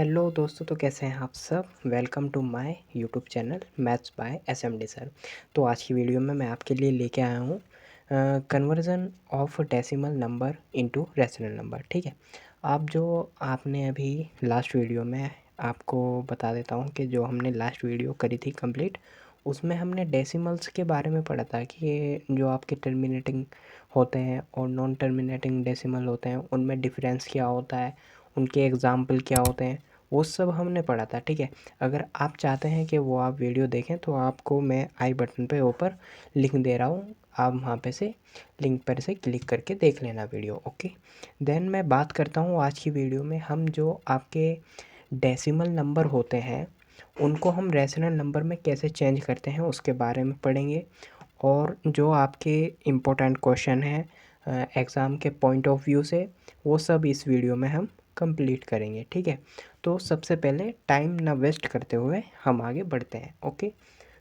Hello दोस्तों, तो कैसे हैं आप सब। Welcome to my YouTube channel maths by SMD sir. तो आज की वीडियो में मैं आपके लिए लेके आया हूँ conversion of decimal number into rational number. ठीक है, आपने अभी लास्ट वीडियो में आपको बता देता हूँ कि जो हमने लास्ट वीडियो करी थी कंप्लीट, उसमें हमने डेसिमल्स के बारे में पढ़ा था कि ये जो आपके टर्मिनेटिंग होते हैं और नॉन टर्मिनेटिंग डेसिमल होते हैं उनमें डिफरेंस क्या होता है, उनके एग्जाम्पल क्या होते हैं, वो सब हमने पढ़ा था। ठीक है, अगर आप चाहते हैं कि वो आप वीडियो देखें तो आपको मैं आई बटन पे ऊपर लिंक दे रहा हूँ, आप वहाँ पे से लिंक पर से क्लिक करके देख लेना वीडियो। ओके, देन मैं बात करता हूँ आज की वीडियो में हम जो आपके डेसिमल नंबर होते हैं उनको हम रेशनल नंबर में कैसे चेंज करते हैं उसके बारे में पढ़ेंगे। और जो आपके इम्पोर्टेंट क्वेश्चन हैं एग्ज़ाम के पॉइंट ऑफ व्यू से, वो सब इस वीडियो में हम कंप्लीट करेंगे। ठीक है, तो सबसे पहले टाइम ना वेस्ट करते हुए हम आगे बढ़ते हैं। ओके,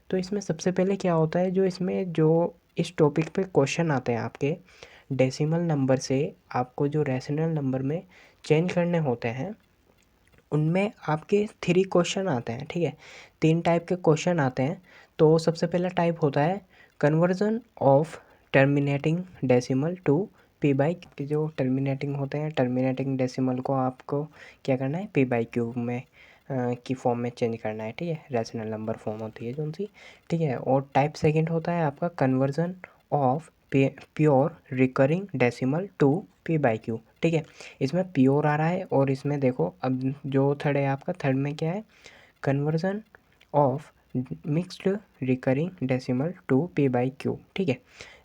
तो इसमें सबसे पहले क्या होता है, जो इस टॉपिक पे क्वेश्चन आते हैं आपके डेसिमल नंबर से आपको जो रेशनल नंबर में चेंज करने होते हैं, उनमें आपके 3 क्वेश्चन आते हैं। ठीक है, 3 टाइप के क्वेश्चन आते हैं। तो सबसे पहला टाइप होता है conversion of terminating decimal to p by q. जो टर्मिनेटिंग होते हैं, टर्मिनेटिंग डेसिमल को आपको क्या करना है, पी बाई क्यूब में की फॉर्म में चेंज करना है। ठीक है, रैशनल नंबर फॉर्म होती है जो सी। ठीक है, और टाइप सेकंड होता है आपका conversion of pure recurring decimal to p by q. ठीक है, इसमें प्योर आ रहा है और इसमें देखो अब जो थर्ड है आपका, थर्ड में क्या है, conversion of mixed recurring decimal to p by q. ठीक है,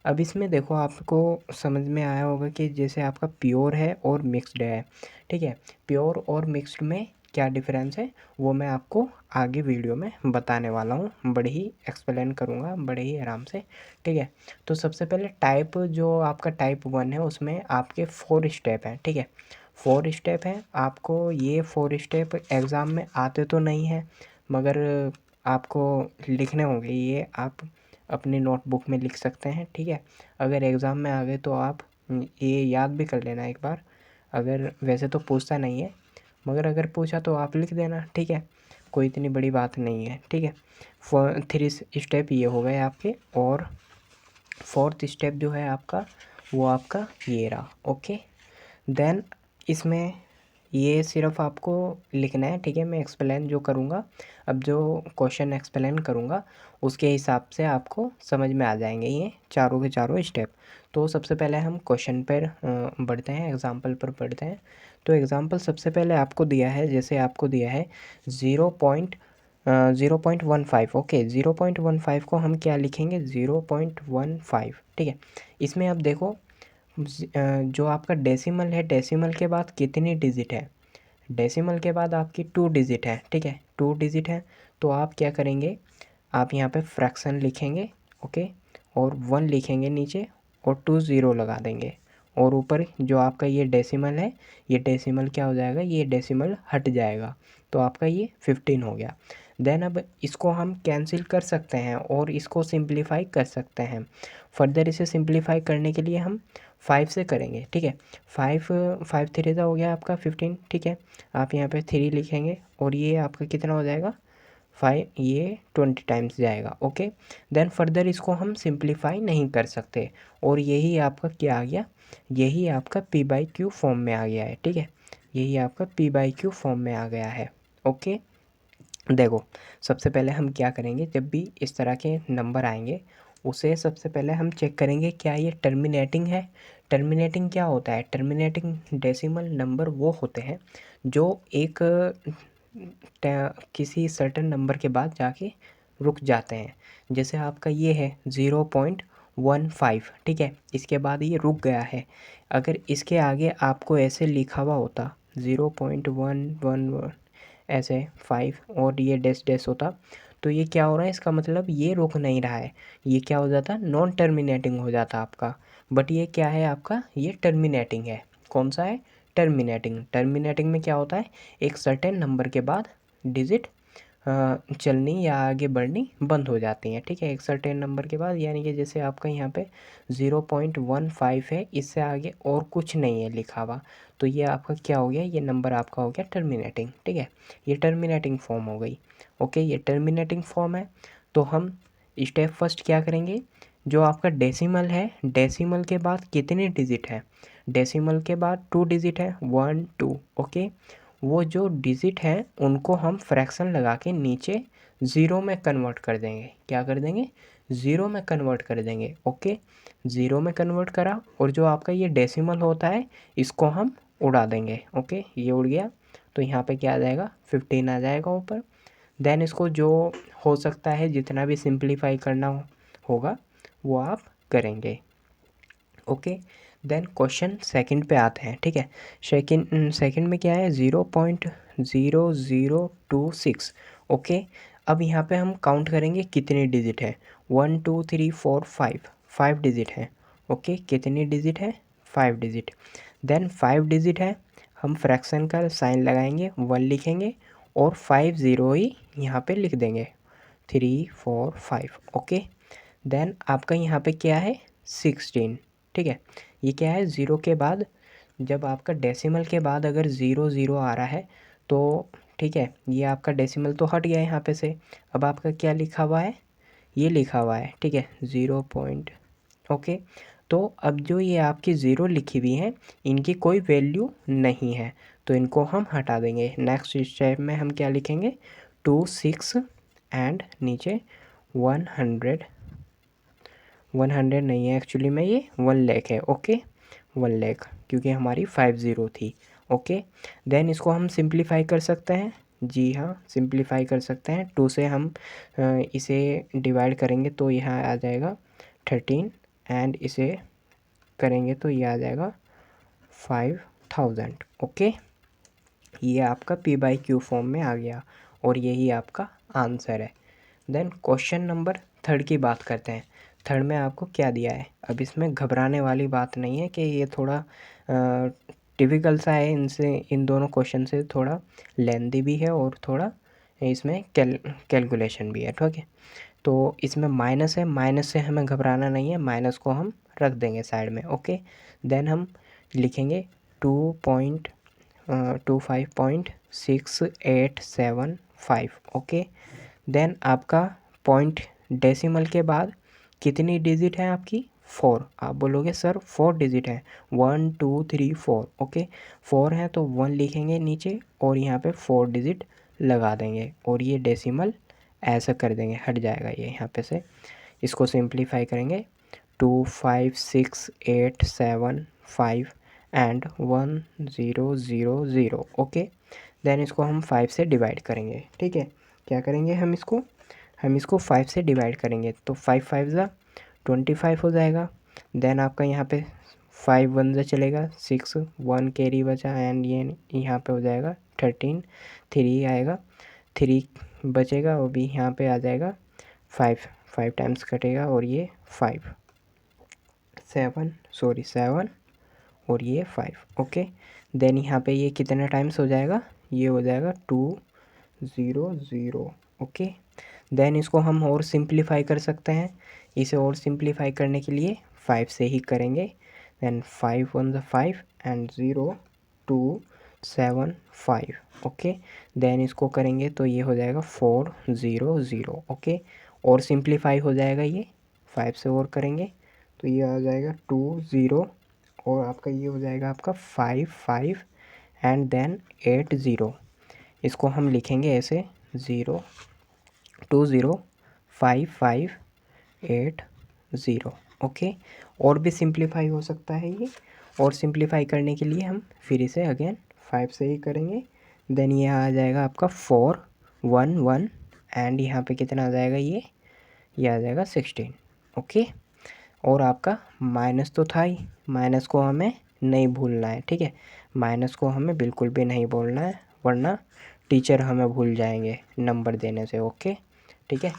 अब इसमें देखो आपको समझ में आया होगा कि जैसे आपका प्योर है और मिक्स्ड है। ठीक है, प्योर और मिक्स्ड में क्या डिफरेंस है वो मैं आपको आगे वीडियो में बताने वाला हूँ, बड़े ही एक्सप्लेन करूँगा बड़े ही आराम से। ठीक है, तो सबसे पहले टाइप जो आपका टाइप 1 है उसमें आपके 4 स्टेप हैं। ठीक है, 4 स्टेप हैं। आपको ये 4 स्टेप एग्ज़ाम में आते तो नहीं हैं, मगर आपको लिखने होंगे, ये आप अपनी नोटबुक में लिख सकते हैं। ठीक है, अगर एग्ज़ाम में आ गए तो आप ये याद भी कर लेना एक बार। अगर वैसे तो पूछता नहीं है, मगर अगर पूछा तो आप लिख देना। ठीक है, कोई इतनी बड़ी बात नहीं है। ठीक है, 3 स्टेप ये हो गए आपके, और 4th स्टेप जो है आपका वो आपका ये रहा। ओके, देन इसमें ये सिर्फ आपको लिखना है। ठीक है, मैं एक्सप्लेन जो करूँगा, अब जो क्वेश्चन एक्सप्लेन करूँगा उसके हिसाब से आपको समझ में आ जाएंगे ये चारों के चारों स्टेप। तो सबसे पहले हम क्वेश्चन पर बढ़ते हैं, एग्जांपल पर बढ़ते हैं। तो एग्जांपल सबसे पहले आपको दिया है, जैसे आपको दिया है 0.15। ओके, 0.15 को हम क्या लिखेंगे, 0.15। ठीक है, इसमें अब देखो जो आपका डेसिमल है, डेसिमल के बाद कितनी डिजिट है, डेसिमल के बाद आपकी 2 डिजिट है। ठीक है, 2 डिजिट है, तो आप क्या करेंगे, आप यहाँ पे फ्रैक्शन लिखेंगे। ओके, और 1 लिखेंगे नीचे और 2 ज़ीरो लगा देंगे, और ऊपर जो आपका ये डेसिमल है, ये डेसिमल क्या हो जाएगा, ये डेसिमल हट जाएगा, तो आपका ये 15 हो गया। देन अब इसको हम कैंसिल कर सकते हैं और इसको सिंप्लीफाई कर सकते हैं। फर्दर इसे सिंप्लीफाई करने के लिए हम 5 से करेंगे। ठीक है, 5 3 हो गया आपका 15। ठीक है, आप यहाँ पे 3 लिखेंगे और ये आपका कितना हो जाएगा, 5, ये 20 टाइम्स जाएगा। ओके, देन फर्दर इसको हम सिंप्लीफाई नहीं कर सकते, और यही आपका क्या आ गया, यही आपका पी बाई क्यू फॉर्म में आ गया है। ठीक है, यही आपका पी बाई क्यू फॉर्म में आ गया है। ओके, देखो सबसे पहले हम क्या करेंगे, जब भी इस तरह के नंबर आएंगे उसे सबसे पहले हम चेक करेंगे क्या ये टर्मिनेटिंग है। टर्मिनेटिंग क्या होता है, टर्मिनेटिंग डेसिमल नंबर वो होते हैं जो एक किसी सर्टेन नंबर के बाद जाके रुक जाते हैं। जैसे आपका ये है 0.15। ठीक है, इसके बाद ये रुक गया है। अगर इसके आगे आपको ऐसे लिखा हुआ होता 0.111 ऐसे 5 और ये डैश डैश होता, तो ये क्या हो रहा है, इसका मतलब ये रुक नहीं रहा है, ये क्या हो जाता, नॉन टर्मिनेटिंग हो जाता आपका। बट ये क्या है आपका, ये टर्मिनेटिंग है। कौन सा है, टर्मिनेटिंग। टर्मिनेटिंग में क्या होता है, एक सर्टेन नंबर के बाद डिजिट चलनी या आगे बढ़नी बंद हो जाती हैं, ठीक है, एक सर्टेन नंबर के बाद। यानी कि जैसे आपका यहाँ पे 0.15 है, इससे आगे और कुछ नहीं है लिखा हुआ, तो ये आपका क्या हो गया, ये नंबर आपका हो गया टर्मिनेटिंग, ठीक है, ये टर्मिनेटिंग फॉर्म हो गई। ओके, ये टर्मिनेटिंग फॉर्म है। तो हम स्टेप फर्स्ट क्या करेंगे, जो आपका डेसिमल है, डेसिमल के बाद कितने डिजिट है, डेसिमल के बाद 2 डिजिट है, 1 2। ओके, वो जो डिजिट हैं उनको हम फ्रैक्शन लगा के नीचे ज़ीरो में कन्वर्ट कर देंगे। क्या कर देंगे, ज़ीरो में कन्वर्ट कर देंगे। ओके, ज़ीरो में कन्वर्ट करा, और जो आपका ये डेसिमल होता है इसको हम उड़ा देंगे। ओके, ये उड़ गया, तो यहाँ पे क्या आ जाएगा, 15 आ जाएगा ऊपर। देन इसको जो हो सकता है जितना भी सिंप्लीफाई करना होगा वो आप करेंगे। ओके, देन क्वेश्चन सेकंड पे आते हैं, ठीक है। सेकंड में क्या है, 0.0026। ओके, अब यहाँ पे हम काउंट करेंगे कितने डिजिट है, 1 2 3 4 5, 5 डिजिट है। ओके, कितनी डिजिट है, 5 डिजिट। देन 5 डिजिट है, हम फ्रैक्शन का साइन लगाएंगे, 1 लिखेंगे और 5 ज़ीरो ही यहाँ पे लिख देंगे, 3 4 5। ओके, देन आपका यहाँ पे क्या है, 16, ठीक है। ये क्या है, ज़ीरो के बाद, जब आपका डेसिमल के बाद अगर ज़ीरो ज़ीरो आ रहा है तो ठीक है, ये आपका डेसिमल तो हट गया है यहाँ पे से। अब आपका क्या लिखा हुआ है, ये लिखा हुआ है, ठीक है, 0 पॉइंट। ओके, तो अब जो ये आपकी ज़ीरो लिखी हुई है इनकी कोई वैल्यू नहीं है, तो इनको हम हटा देंगे। नेक्स्ट स्टेप में हम क्या लिखेंगे, 2 6 एंड नीचे 100, 100 नहीं है एक्चुअली में, ये 1 लाख है। ओके, 1 लाख, क्योंकि हमारी 50 थी। ओके, देन इसको हम सिंप्लीफाई कर सकते हैं, जी हाँ सिंप्लीफाई कर सकते हैं। 2 से हम इसे डिवाइड करेंगे तो यहाँ आ जाएगा 13, एंड इसे करेंगे तो ये आ जाएगा 5000। ओके, ये आपका पी बाई क्यू फॉर्म में आ गया, और यही आपका आंसर है। देन क्वेश्चन नंबर थर्ड की बात करते हैं। थर्ड में आपको क्या दिया है, अब इसमें घबराने वाली बात नहीं है कि ये थोड़ा टिपिकल सा है, इनसे इन दोनों क्वेश्चन से थोड़ा लेंदी भी है और थोड़ा इसमें कैलकुलेशन भी है, ठीक है। तो इसमें माइनस है, माइनस से हमें घबराना नहीं है, माइनस को हम रख देंगे साइड में। ओके, देन हम लिखेंगे 25.6875। ओके, देन आपका पॉइंट डेसिमल के बाद कितनी डिजिट है आपकी, 4। आप बोलोगे सर 4 डिजिट है, 1 2 3 4। ओके, 4 है तो 1 लिखेंगे नीचे और यहाँ पे 4 डिजिट लगा देंगे, और ये डेसिमल ऐसा कर देंगे, हट जाएगा ये यहाँ पे से। इसको सिंप्लीफाई करेंगे, 2 5 6 8 7 5 एंड 1 0 0 0। ओके, देन इसको हम 5 से डिवाइड करेंगे, ठीक है। क्या करेंगे हम इसको 5 से डिवाइड करेंगे, तो 5 5 ज़ा 25 हो जाएगा। देन आपका यहाँ पे 5 1 ज़ा चलेगा, 6 1 कैरी बचा, एंड ये यहाँ पे हो जाएगा 13, 3 आएगा, 3 बचेगा, और भी यहाँ पे आ जाएगा 5, 5 टाइम्स कटेगा, और ये 5 7 और ये 5। ओके, देन यहाँ पे ये कितने टाइम्स हो जाएगा, ये हो जाएगा 2 0 0। ओके, देन इसको हम और सिंप्लीफाई कर सकते हैं। इसे और सिंप्लीफाई करने के लिए 5 से ही करेंगे। Then 5 1 5 and 0 2 7 5। ओके, देन इसको करेंगे तो ये हो जाएगा 4 0 0। ओके, और सिंप्लीफाई हो जाएगा ये, 5 से और करेंगे तो ये आ जाएगा 2 0, और आपका ये हो जाएगा आपका 5 5 एंड देन 8 0। इसको हम लिखेंगे ऐसे, 0 2 0 5 5 8 0। ओके, और भी सिंप्लीफाई हो सकता है ये, और सिंप्लीफाई करने के लिए हम फिर इसे अगेन 5 से ही करेंगे। देन ये आ जाएगा आपका 4 1 1, एंड यहाँ पे कितना आ जाएगा, ये आ जाएगा 16। ओके, और आपका माइनस तो था ही, माइनस को हमें नहीं भूलना है, ठीक है, माइनस को हमें बिल्कुल भी नहीं बोलना है, वरना टीचर हमें भूल जाएंगे नंबर देने से। ओके, ठीक है।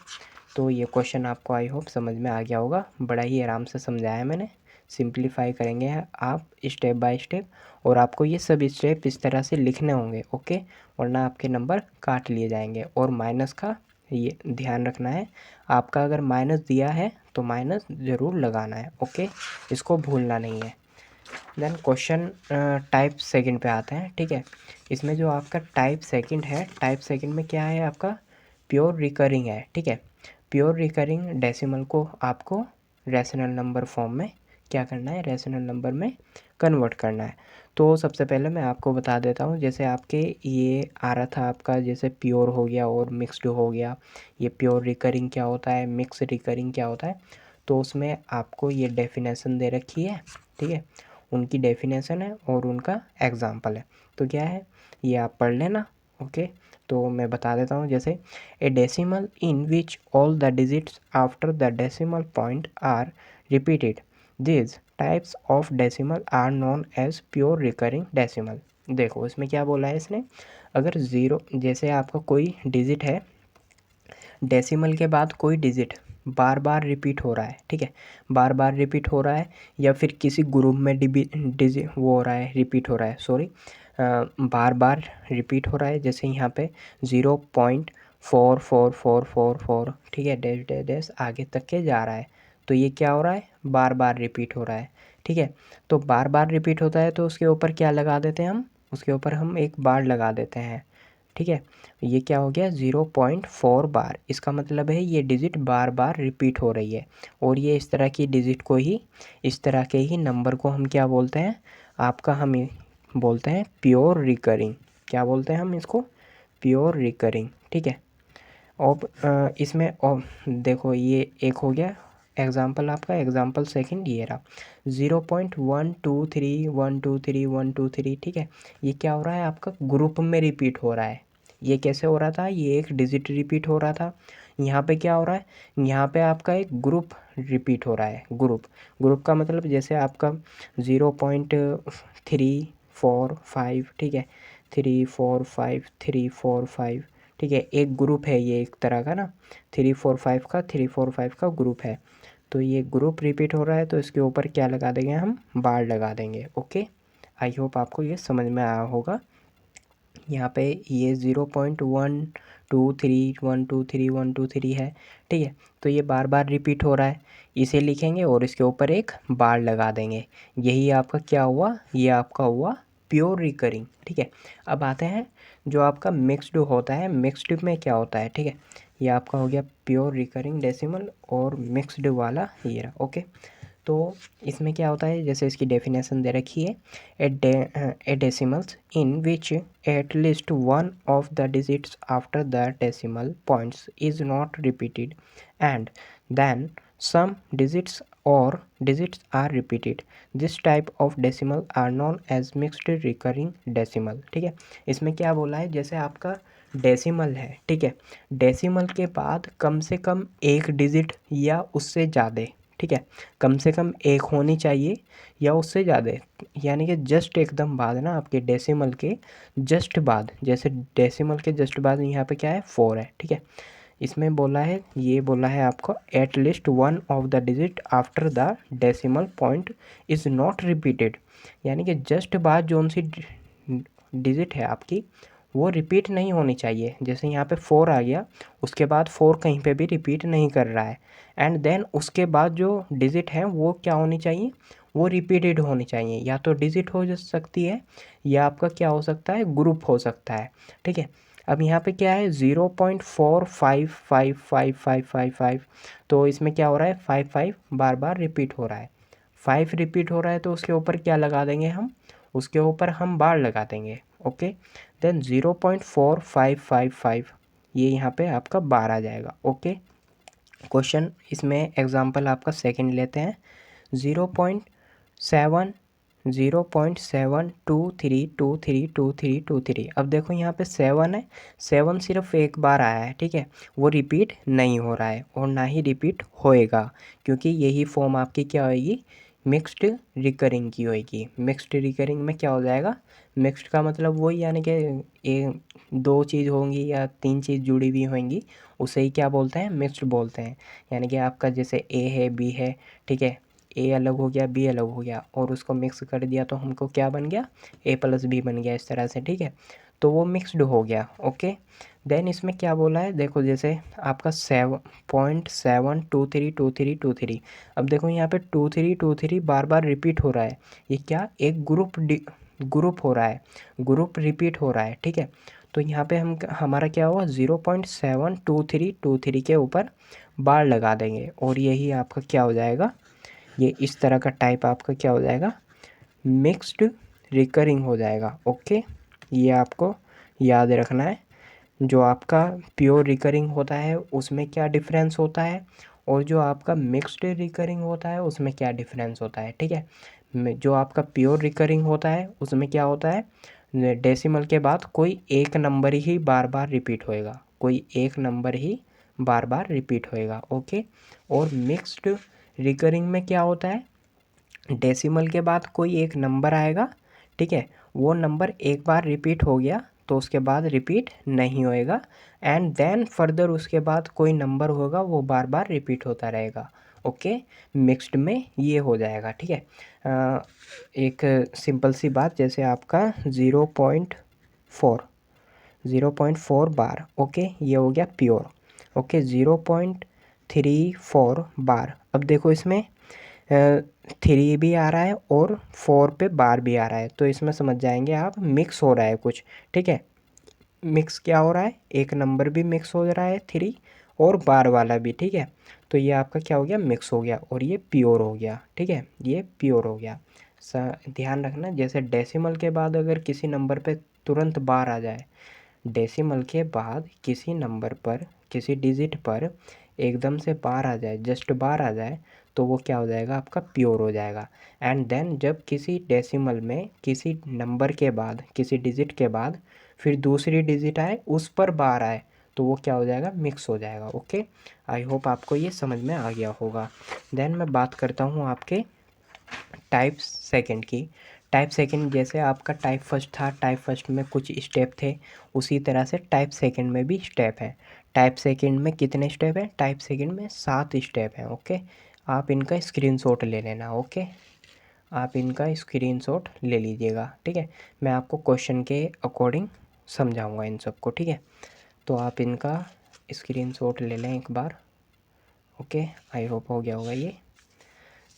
तो ये क्वेश्चन आपको आई होप समझ में आ गया होगा, बड़ा ही आराम से समझाया मैंने। सिंप्लीफाई करेंगे आप स्टेप बाय स्टेप, और आपको ये सब स्टेप इस तरह से लिखने होंगे, ओके, वरना आपके नंबर काट लिए जाएंगे। और माइनस का ये ध्यान रखना है, आपका अगर माइनस दिया है तो माइनस ज़रूर लगाना है, ओके, इसको भूलना नहीं है। देन क्वेश्चन टाइप सेकंड पे आते हैं, ठीक है। इसमें जो आपका टाइप सेकंड है, टाइप सेकंड में क्या है आपका प्योर रिकरिंग है, ठीक है। प्योर रिकरिंग डेसिमल को आपको रैशनल नंबर फॉर्म में क्या करना है, रैशनल नंबर में कन्वर्ट करना है। तो सबसे पहले मैं आपको बता देता हूँ, जैसे आपके ये आ रहा था आपका, जैसे प्योर हो गया और मिक्स्ड हो गया। ये प्योर रिकरिंग क्या होता है, मिक्स रिकरिंग क्या होता है, तो उसमें आपको ये डेफिनेशन दे रखी है, ठीक है। उनकी डेफिनेशन है और उनका एग्जाम्पल है, तो क्या है ये आप पढ़ लेना, ओके। तो मैं बता देता हूँ, जैसे a decimal in which all the digits after the decimal point are repeated, this types of decimal are known as pure recurring decimal. देखो इसमें क्या बोला है इसने, अगर ज़ीरो, जैसे आपका कोई डिजिट है, डेसिमल के बाद कोई डिजिट बार बार रिपीट हो रहा है, ठीक है, बार बार रिपीट हो रहा है, या फिर किसी ग्रुप में डिजिट वो हो रहा है, रिपीट हो रहा है, सॉरी, बार बार रिपीट हो रहा है, जैसे यहाँ पे 0.444444, ठीक है, डैश डैश डैश आगे तक के जा रहा है, तो ये क्या हो रहा है, बार बार रिपीट हो रहा है, ठीक है। तो बार बार रिपीट होता है तो उसके ऊपर क्या लगा देते हैं हम, उसके ऊपर हम एक बार लगा देते हैं, ठीक है। ये क्या हो गया 0.4 बार, इसका मतलब है ये डिजिट बार बार रिपीट हो रही है, और ये इस तरह की डिजिट को ही, इस तरह के ही नंबर को हम क्या बोलते हैं, आपका हम बोलते हैं प्योर रिकरिंग। क्या बोलते हैं हम इसको, प्योर रिकरिंग, ठीक है। अब इसमें और देखो ये एक हो गया एग्जाम्पल, आपका एग्जाम्पल सेकंड ये रहा 0.123 123 123, ठीक है। ये क्या हो रहा है आपका ग्रुप में रिपीट हो रहा है। ये कैसे हो रहा था, ये एक डिजिट रिपीट हो रहा था, यहाँ पे क्या हो रहा है, यहाँ पे आपका एक ग्रुप रिपीट हो रहा है। ग्रुप, ग्रुप का मतलब जैसे आपका 0.345, ठीक है, 345 ठीक है, एक ग्रुप है ये एक तरह का ना, 345 का ग्रुप है। तो ये ग्रुप रिपीट हो रहा है तो इसके ऊपर क्या लगा देंगे हम, बार लगा देंगे, ओके। आई होप आपको ये समझ में आया होगा। यहाँ पे ये 0.123 है, ठीक है। तो ये बार बार रिपीट हो रहा है, इसे लिखेंगे और इसके ऊपर एक बार लगा देंगे, यही आपका क्या हुआ, ये आपका हुआ प्योर रिकरिंग, ठीक है। अब आते हैं जो आपका मिक्स्ड होता है, मिक्स्ड में क्या होता है, ठीक है। ये आपका हो गया प्योर रिकरिंग डेसिमल और मिक्स्ड वाला ये रहा, ओके। तो इसमें क्या होता है, जैसे इसकी डेफिनेशन दे रखी है, a decimals in which at least one of the digits after the decimal points is not repeated and then some digits और digits are repeated, this type of decimal are known as mixed recurring decimal, ठीक है। इसमें क्या बोला है, जैसे आपका decimal है, ठीक है, डेसिमल के बाद कम से कम एक डिजिट या उससे ज़्यादा, ठीक है, कम से कम एक होनी चाहिए या उससे ज़्यादा, यानी कि जस्ट एकदम बाद ना, आपके डेसिमल के जस्ट बाद, जैसे डेसिमल के जस्ट बाद यहाँ पे क्या है 4 है, ठीक है। इसमें बोला है, ये बोला है आपको eight least one of the digit after the decimal point is not repeated, यानी कि जस्ट बाद जो सी डिजिट है आपकी वो रिपीट नहीं होनी चाहिए। जैसे यहाँ पे 4 आ गया, उसके बाद 4 कहीं पे भी रिपीट नहीं कर रहा है, एंड देन उसके बाद जो डिजिट है वो क्या होनी चाहिए, वो रिपीटेड होनी चाहिए, या तो डिजिट हो सकती है या आपका क्या हो सकता है, ग्रुप हो सकता है, ठीक है। अब यहाँ पे क्या है 0.455555, तो इसमें क्या हो रहा है 55 बार बार रिपीट हो रहा है, 5 रिपीट हो रहा है, तो उसके ऊपर क्या लगा देंगे हम, उसके ऊपर हम बार लगा देंगे, ओके। देन 0.4555 ये यहाँ पे आपका बार आ जाएगा, ओके। क्वेश्चन इसमें एग्जांपल आपका सेकंड लेते हैं, 0.7 0.723232323। अब देखो यहाँ पे 7 है, 7 सिर्फ एक बार आया है, ठीक है, वो रिपीट नहीं हो रहा है और ना ही रिपीट होएगा, क्योंकि यही फॉर्म आपकी क्या होएगी, मिक्स्ड रिकरिंग की होएगी। मिक्स्ड रिकरिंग में क्या हो जाएगा, मिक्स्ड का मतलब वही, यानी कि ये दो चीज़ होंगी या तीन चीज़ जुड़ी हुई होंगी, उसे ही क्या बोलते हैं, मिक्स्ड बोलते हैं। यानी कि आपका जैसे ए है, बी है, ठीक है, ए अलग हो गया, बी अलग हो गया, और उसको मिक्स कर दिया तो हमको क्या बन गया, ए प्लस बी बन गया इस तरह से, ठीक है। तो वो मिक्स्ड हो गया, ओके। देन इसमें क्या बोला है, देखो जैसे आपका 7.7232323। अब देखो यहाँ पे 2323 बार बार रिपीट हो रहा है, ये क्या, एक ग्रुप हो रहा है, ग्रुप रिपीट हो रहा है, ठीक है। तो यहाँ पे हमारा क्या हुआ, 0.72323 के ऊपर बार लगा देंगे, और यही आपका क्या हो जाएगा, ये इस तरह का टाइप आपका क्या हो जाएगा, मिक्स्ड रिकरिंग हो जाएगा, ओके। ये आपको याद रखना है। जो आपका प्योर रिकरिंग होता है उसमें क्या डिफरेंस होता है, और जो आपका मिक्स्ड रिकरिंग होता है उसमें क्या डिफरेंस होता है, ठीक है। जो आपका प्योर रिकरिंग होता है उसमें क्या होता है, डेसिमल के बाद कोई एक नंबर ही बार बार रिपीट होएगा, कोई एक नंबर ही बार बार रिपीट होएगा, ओके। और मिक्स्ड रिकरिंग में क्या होता है, डेसिमल के बाद कोई एक नंबर आएगा, ठीक है, वो नंबर एक बार रिपीट हो गया तो उसके बाद रिपीट नहीं होएगा, एंड देन फर्दर उसके बाद कोई नंबर होगा वो बार बार रिपीट होता रहेगा, ओके। मिक्स्ड में ये हो जाएगा, ठीक है। एक सिंपल सी बात, जैसे आपका 0.4 बार, ओके, ये हो गया प्योर, ओके। 0.34 बार, अब देखो इसमें 3 भी आ रहा है और 4 पे बार भी आ रहा है, तो इसमें समझ जाएंगे आप मिक्स हो रहा है कुछ, ठीक है। मिक्स क्या हो रहा है, एक नंबर भी मिक्स हो रहा है 3 और बार वाला भी, ठीक है। तो ये आपका क्या हो गया, मिक्स हो गया, और ये प्योर हो गया, ठीक है, ये प्योर हो गया। ध्यान रखना, जैसे डेसिमल के बाद अगर किसी नंबर पे तुरंत बार आ जाए, डेसिमल के बाद किसी नंबर पर, किसी डिजिट पर एकदम से बार आ जाए, जस्ट बार आ जाए, तो वो क्या हो जाएगा, आपका प्योर हो जाएगा। एंड देन जब किसी डेसिमल में किसी नंबर के बाद, किसी डिजिट के बाद फिर दूसरी डिजिट आए, उस पर बार आए, तो वो क्या हो जाएगा, मिक्स हो जाएगा, ओके। आई होप आपको ये समझ में आ गया होगा। देन मैं बात करता हूँ आपके टाइप सेकंड की। टाइप सेकंड जैसे आपका टाइप फर्स्ट था, टाइप फर्स्ट में कुछ स्टेप थे, उसी तरह से टाइप सेकंड में भी स्टेप है। टाइप सेकंड में कितने स्टेप हैं, टाइप सेकंड में 7 स्टेप हैं, ओके। आप इनका स्क्रीनशॉट ले लेना, ओके, आप इनका स्क्रीनशॉट ले लीजिएगा, ठीक है। मैं आपको क्वेश्चन के अकॉर्डिंग समझाऊंगा इन सबको, ठीक है। तो आप इनका स्क्रीनशॉट ले लें एक बार, ओके। आई होप हो गया होगा ये।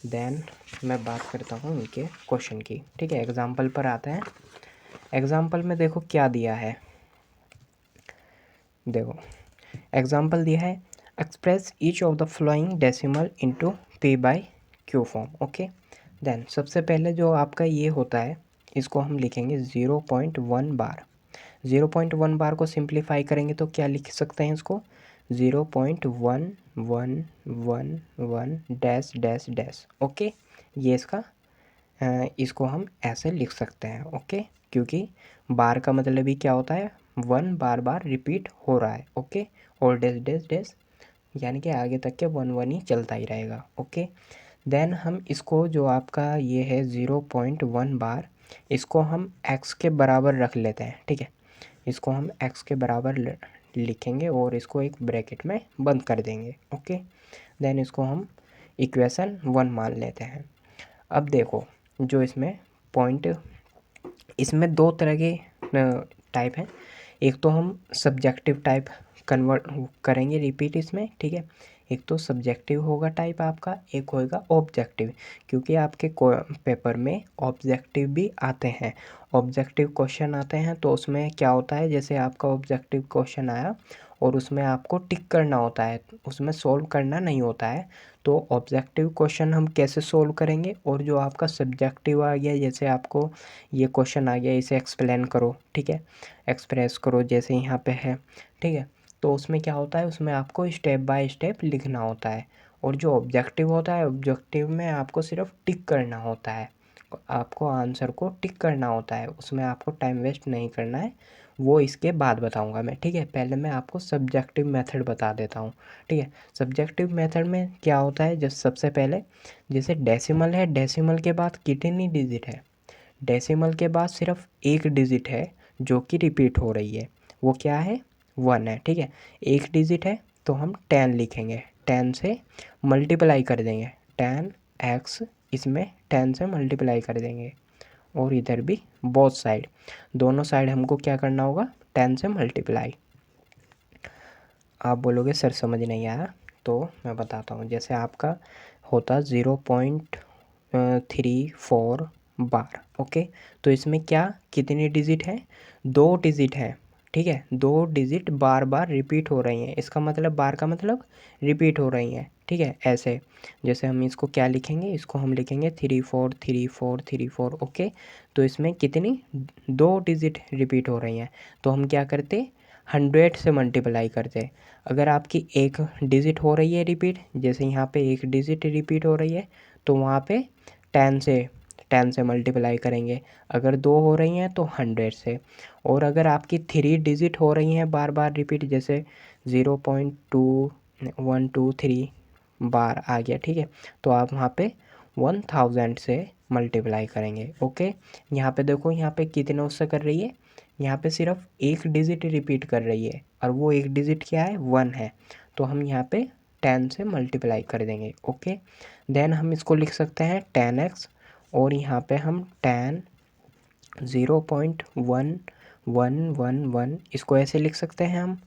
देन मैं बात करता हूँ इनके क्वेश्चन की, ठीक है। एग्जाम्पल पर आते हैं। एग्जाम्पल में देखो क्या दिया है, देखो एग्जाम्पल दिया है, express each of the following decimal into P by Q form, okay. Then सबसे पहले जो आपका ये होता है, इसको हम लिखेंगे 0.1 बार। 0.1 बार को सिंप्लीफाई करेंगे तो क्या लिख सकते हैं इसको, 0.1111 डैश डैश डैश, ओके। ये इसका इसको हम ऐसे लिख सकते हैं, ओके, क्योंकि बार का मतलब ही क्या होता है, 1 बार बार रिपीट हो रहा है, ओके, और डैश डैश डैश यानी कि आगे तक के 1 1 ही चलता ही रहेगा, ओके। देन हम इसको जो आपका ये है 0.1 बार, इसको हम x के बराबर रख लेते हैं, ठीक है। इसको हम x के बराबर लिखेंगे और इसको एक ब्रैकेट में बंद कर देंगे, ओके। देन इसको हम इक्वेशन 1 मान लेते हैं। अब देखो जो इसमें पॉइंट, इसमें 2 तरह के टाइप हैं। एक तो हम सब्जेक्टिव टाइप कन्वर्ट करेंगे रिपीट इसमें, ठीक है। एक तो सब्जेक्टिव होगा टाइप आपका, एक होगा ऑब्जेक्टिव, क्योंकि आपके पेपर में ऑब्जेक्टिव भी आते हैं। ऑब्जेक्टिव क्वेश्चन आते हैं तो उसमें क्या होता है, जैसे आपका ऑब्जेक्टिव क्वेश्चन आया और उसमें आपको टिक करना होता है, उसमें सॉल्व करना नहीं होता है। तो ऑब्जेक्टिव क्वेश्चन हम कैसे सॉल्व करेंगे, और जो आपका सब्जेक्टिव आ गया, जैसे आपको ये क्वेश्चन आ गया, इसे एक्सप्लेन करो, ठीक है, एक्सप्रेस करो, जैसे यहाँ पे है, ठीक है। तो उसमें क्या होता है, उसमें आपको स्टेप बाय स्टेप लिखना होता है। और जो ऑब्जेक्टिव होता है, ऑब्जेक्टिव में आपको सिर्फ टिक करना होता है, आपको आंसर को टिक करना होता है, उसमें आपको टाइम वेस्ट नहीं करना है। वो इसके बाद बताऊंगा मैं, ठीक है। पहले मैं आपको सब्जेक्टिव मेथड बता देता हूँ, ठीक है। सब्जेक्टिव मेथड में क्या होता है, जब सबसे पहले जैसे डेसिमल है, डेसिमल के बाद कितनी डिजिट है, डेसिमल के बाद सिर्फ एक डिजिट है जो कि रिपीट हो रही है, वो क्या है, 1 है, ठीक है। एक डिजिट है तो हम 10 लिखेंगे, 10 से मल्टीप्लाई कर देंगे, 10 एक्स इसमें 10 से मल्टीप्लाई कर देंगे और इधर भी बोथ साइड, दोनों साइड हमको क्या करना होगा 10 से मल्टीप्लाई। आप बोलोगे सर समझ नहीं आया, तो मैं बताता हूँ। जैसे आपका होता 0.34 बार, ओके, तो इसमें क्या कितनी डिजिट है, 2 डिजिट है, ठीक है, 2 डिजिट बार बार रिपीट हो रही हैं, इसका मतलब बार का मतलब रिपीट हो रही हैं, ठीक है। ऐसे जैसे हम इसको क्या लिखेंगे, इसको हम लिखेंगे 343434, ओके। तो इसमें कितनी 2 डिजिट रिपीट हो रही हैं, तो हम क्या करते 100 से मल्टीप्लाई करते। अगर आपकी एक डिजिट हो रही है रिपीट, जैसे यहाँ पे एक डिजिट रिपीट हो रही है तो वहाँ पे 10 से मल्टीप्लाई करेंगे। अगर 2 हो रही हैं तो 100 से। और अगर आपकी 3 डिजिट हो रही हैं बार बार रिपीट, जैसे 0.2123 बार आ गया, ठीक है, तो आप वहाँ पे 1000 से मल्टीप्लाई करेंगे, ओके। यहाँ पे देखो, यहाँ पे कितनों से कर रही है, यहाँ पे सिर्फ एक डिजिट रिपीट कर रही है और वो एक डिजिट क्या है 1 है, तो हम यहाँ पे 10 से मल्टीप्लाई कर देंगे, ओके। देन हम इसको लिख सकते हैं 10x, और यहाँ पे हम 10 0.1111 इसको ऐसे लिख सकते हैं हम,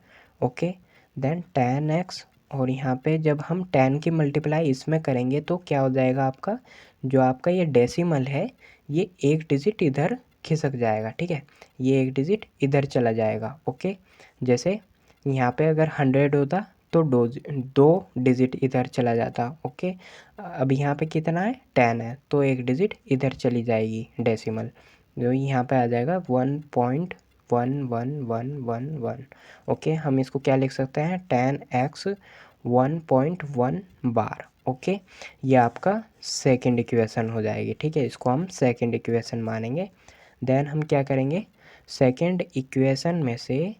ओके। देन 10x, और यहाँ पे जब हम 10 की मल्टीप्लाई इसमें करेंगे तो क्या हो जाएगा आपका, जो आपका ये डेसिमल है ये एक डिजिट इधर खिसक जाएगा, ठीक है, ये एक डिजिट इधर चला जाएगा, ओके। जैसे यहाँ पे अगर 100 होता तो 2 डिजिट इधर चला जाता, ओके। अब यहाँ पे कितना है 10 है, तो एक डिजिट इधर चली जाएगी डेसिमल, जो यहाँ पे आ जाएगा 1.11111, ओके। हम इसको क्या लिख सकते हैं 10x 1.1 बार, ओके। ये आपका सेकंड इक्वेशन हो जाएगी, ठीक है, इसको हम सेकंड इक्वेशन मानेंगे। देन हम क्या करेंगे, सेकंड इक्वेशन में से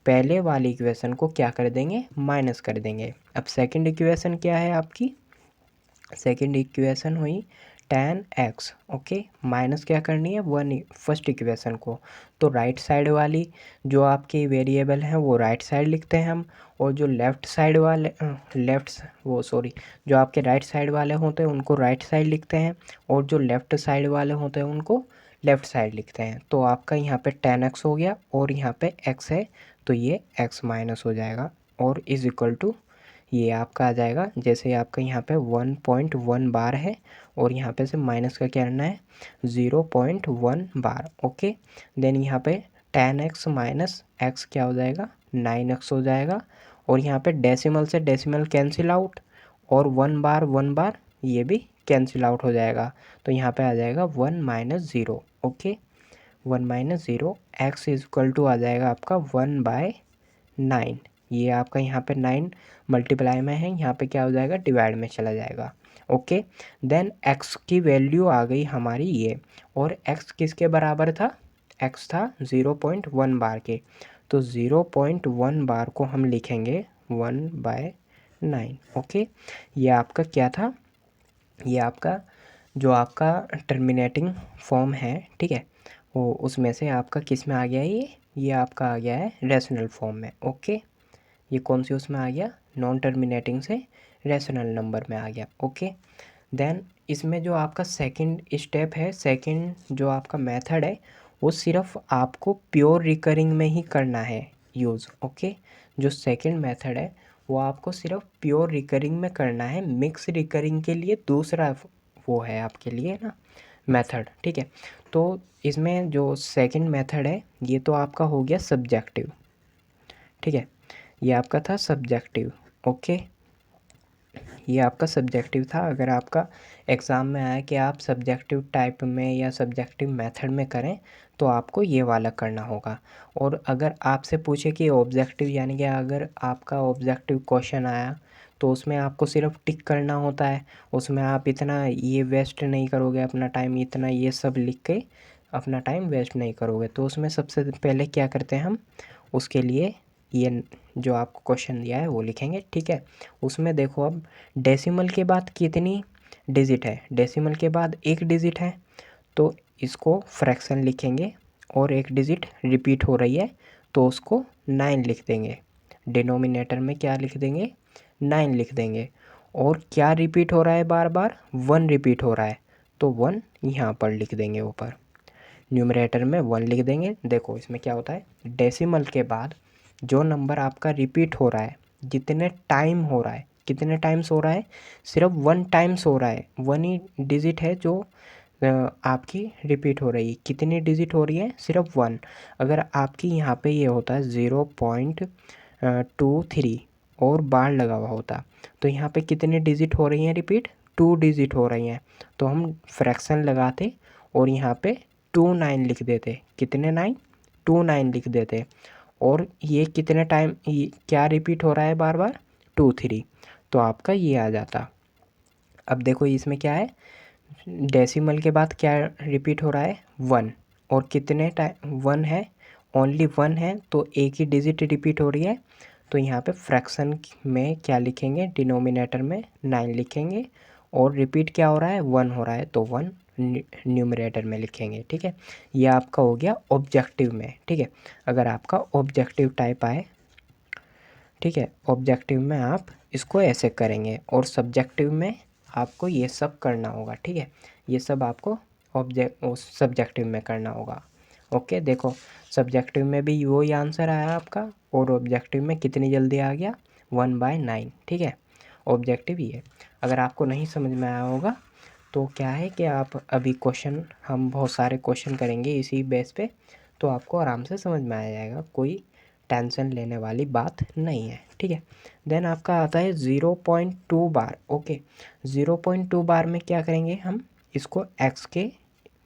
पहले वाली इक्वेशन को क्या कर देंगे, माइनस कर देंगे। अब सेकंड इक्वेशन क्या है आपकी, सेकंड इक्वेशन हुई 10x, ओके, माइनस क्या करनी है फर्स्ट इक्वेशन को, तो राइट साइड वाली जो आपकी वेरिएबल है वो राइट साइड लिखते हैं हम, और जो लेफ़्ट साइड वाले जो आपके राइट साइड वाले होते हैं उनको राइट साइड लिखते हैं, और जो लेफ़्ट साइड वाले होते हैं उनको लेफ़्ट साइड लिखते हैं। तो आपका यहाँ पे 10x हो गया और यहाँ पे x है, तो ये x माइनस हो जाएगा और इज़ इक्वल टू ये आपका आ जाएगा, जैसे आपका यहाँ पे 1.1 बार है और यहाँ पे से माइनस का क्या करना है 0.1 बार, ओके। देन यहाँ पे 10x माइनस x क्या हो जाएगा 9x हो जाएगा, और यहाँ पे डेसिमल से डेसिमल कैंसिल आउट, और 1 बार ये भी कैंसिल आउट हो जाएगा, तो यहाँ पे आ जाएगा 1 minus 0, okay. 1 minus 0 x is equal to आ जाएगा आपका 1/9। ये आपका यहाँ पे 9 मल्टीप्लाई में है, यहाँ पे क्या हो जाएगा डिवाइड में चला जाएगा, ओके। देन x की वैल्यू आ गई हमारी ये, और x किसके बराबर था, x था 0.1 बार के, तो 0.1 बार को हम लिखेंगे 1/9, ओके। ये आपका क्या था, ये आपका जो आपका टर्मिनेटिंग फॉर्म है, ठीक है, वो उसमें से आपका किस में आ गया, ये आपका आ गया है रेशनल फॉर्म में, ओके। ये कौन सी उसमें आ गया, नॉन टर्मिनेटिंग से रेशनल नंबर में आ गया, ओके। देन इसमें जो आपका सेकंड स्टेप है, सेकंड जो आपका मेथड है, वो सिर्फ आपको प्योर रिकरिंग में ही करना है यूज़, ओके। जो सेकंड मेथड है वो आपको सिर्फ प्योर रिकरिंग में करना है, मिक्स रिकरिंग के लिए दूसरा वो है आपके लिए ना मेथड, ठीक है। तो इसमें जो सेकंड मेथड है ये तो आपका हो गया सब्जेक्टिव, ठीक है, ये आपका था सब्जेक्टिव, ओके। ये आपका सब्जेक्टिव था। अगर आपका एग्ज़ाम में आया कि आप सब्जेक्टिव टाइप में या सब्जेक्टिव मेथड में करें तो आपको ये वाला करना होगा। और अगर आपसे पूछे कि ऑब्जेक्टिव यानी कि अगर आपका ऑब्जेक्टिव क्वेश्चन आया तो उसमें आपको सिर्फ टिक करना होता है, उसमें आप इतना ये वेस्ट नहीं करोगे अपना टाइम, इतना ये सब लिख के अपना टाइम वेस्ट नहीं करोगे। तो उसमें सबसे पहले क्या करते हैं हम, उसके लिए ये जो आपको क्वेश्चन दिया है वो लिखेंगे, ठीक है। उसमें देखो अब डेसिमल के बाद कितनी डिजिट है, डेसिमल के बाद एक डिजिट है, तो इसको फ्रैक्शन लिखेंगे, और एक डिजिट रिपीट हो रही है तो उसको 9 लिख देंगे, डिनोमिनेटर में क्या लिख देंगे 9 लिख देंगे। और क्या रिपीट हो रहा है बार बार, 1 रिपीट हो रहा है, तो 1 यहाँ पर लिख देंगे, ऊपर न्यूमरेटर में 1 लिख देंगे। देखो इसमें क्या होता है, डेसिमल के बाद जो नंबर आपका रिपीट हो रहा है, जितने टाइम हो रहा है, कितने टाइम्स हो रहा है, सिर्फ 1 टाइम्स हो रहा है, 1 ही डिजिट है जो आपकी रिपीट हो रही है। कितनी डिजिट हो रही है, सिर्फ 1। अगर आपकी यहाँ पे ये होता है 0.23 और बार लगा हुआ होता, तो यहाँ पे कितनी डिजिट हो रही हैं रिपीट, 2 डिजिट हो रही हैं, तो हम फ्रैक्शन लगाते और यहाँ पे 29 लिख देते। कितने 9, 29 लिख देते। और ये कितने टाइम क्या रिपीट हो रहा है बार बार, 23, तो आपका ये आ जाता। अब देखो इसमें क्या है, डेसिमल के बाद क्या रिपीट हो रहा है, 1, और कितने टाइम 1 है, ओनली 1 है, तो एक ही डिजिट रिपीट हो रही है, तो यहाँ पे फ्रैक्शन में क्या लिखेंगे, डिनोमिनेटर में 9 लिखेंगे, और रिपीट क्या हो रहा है, 1 हो रहा है, तो 1 न्यूमरेटर में लिखेंगे। ठीक है, ये आपका हो गया ऑब्जेक्टिव में। ठीक है, अगर आपका ऑब्जेक्टिव टाइप आए, ठीक है, ऑब्जेक्टिव में आप इसको ऐसे करेंगे, और सब्जेक्टिव में आपको ये सब करना होगा। ठीक है, ये सब आपको सब्जेक्टिव में करना होगा। ओके, देखो सब्जेक्टिव में भी वही आंसर आया आपका, और ऑब्जेक्टिव में कितनी जल्दी आ गया, 1/9। ठीक है, ऑब्जेक्टिव ये। अगर आपको नहीं समझ में आया होगा तो क्या है कि आप अभी क्वेश्चन, हम बहुत सारे क्वेश्चन करेंगे इसी बेस पे, तो आपको आराम से समझ में आ जाएगा, कोई टेंशन लेने वाली बात नहीं है। ठीक है, देन आपका आता है 0.2 बार। ओके, 0.2 बार में क्या करेंगे, हम इसको x के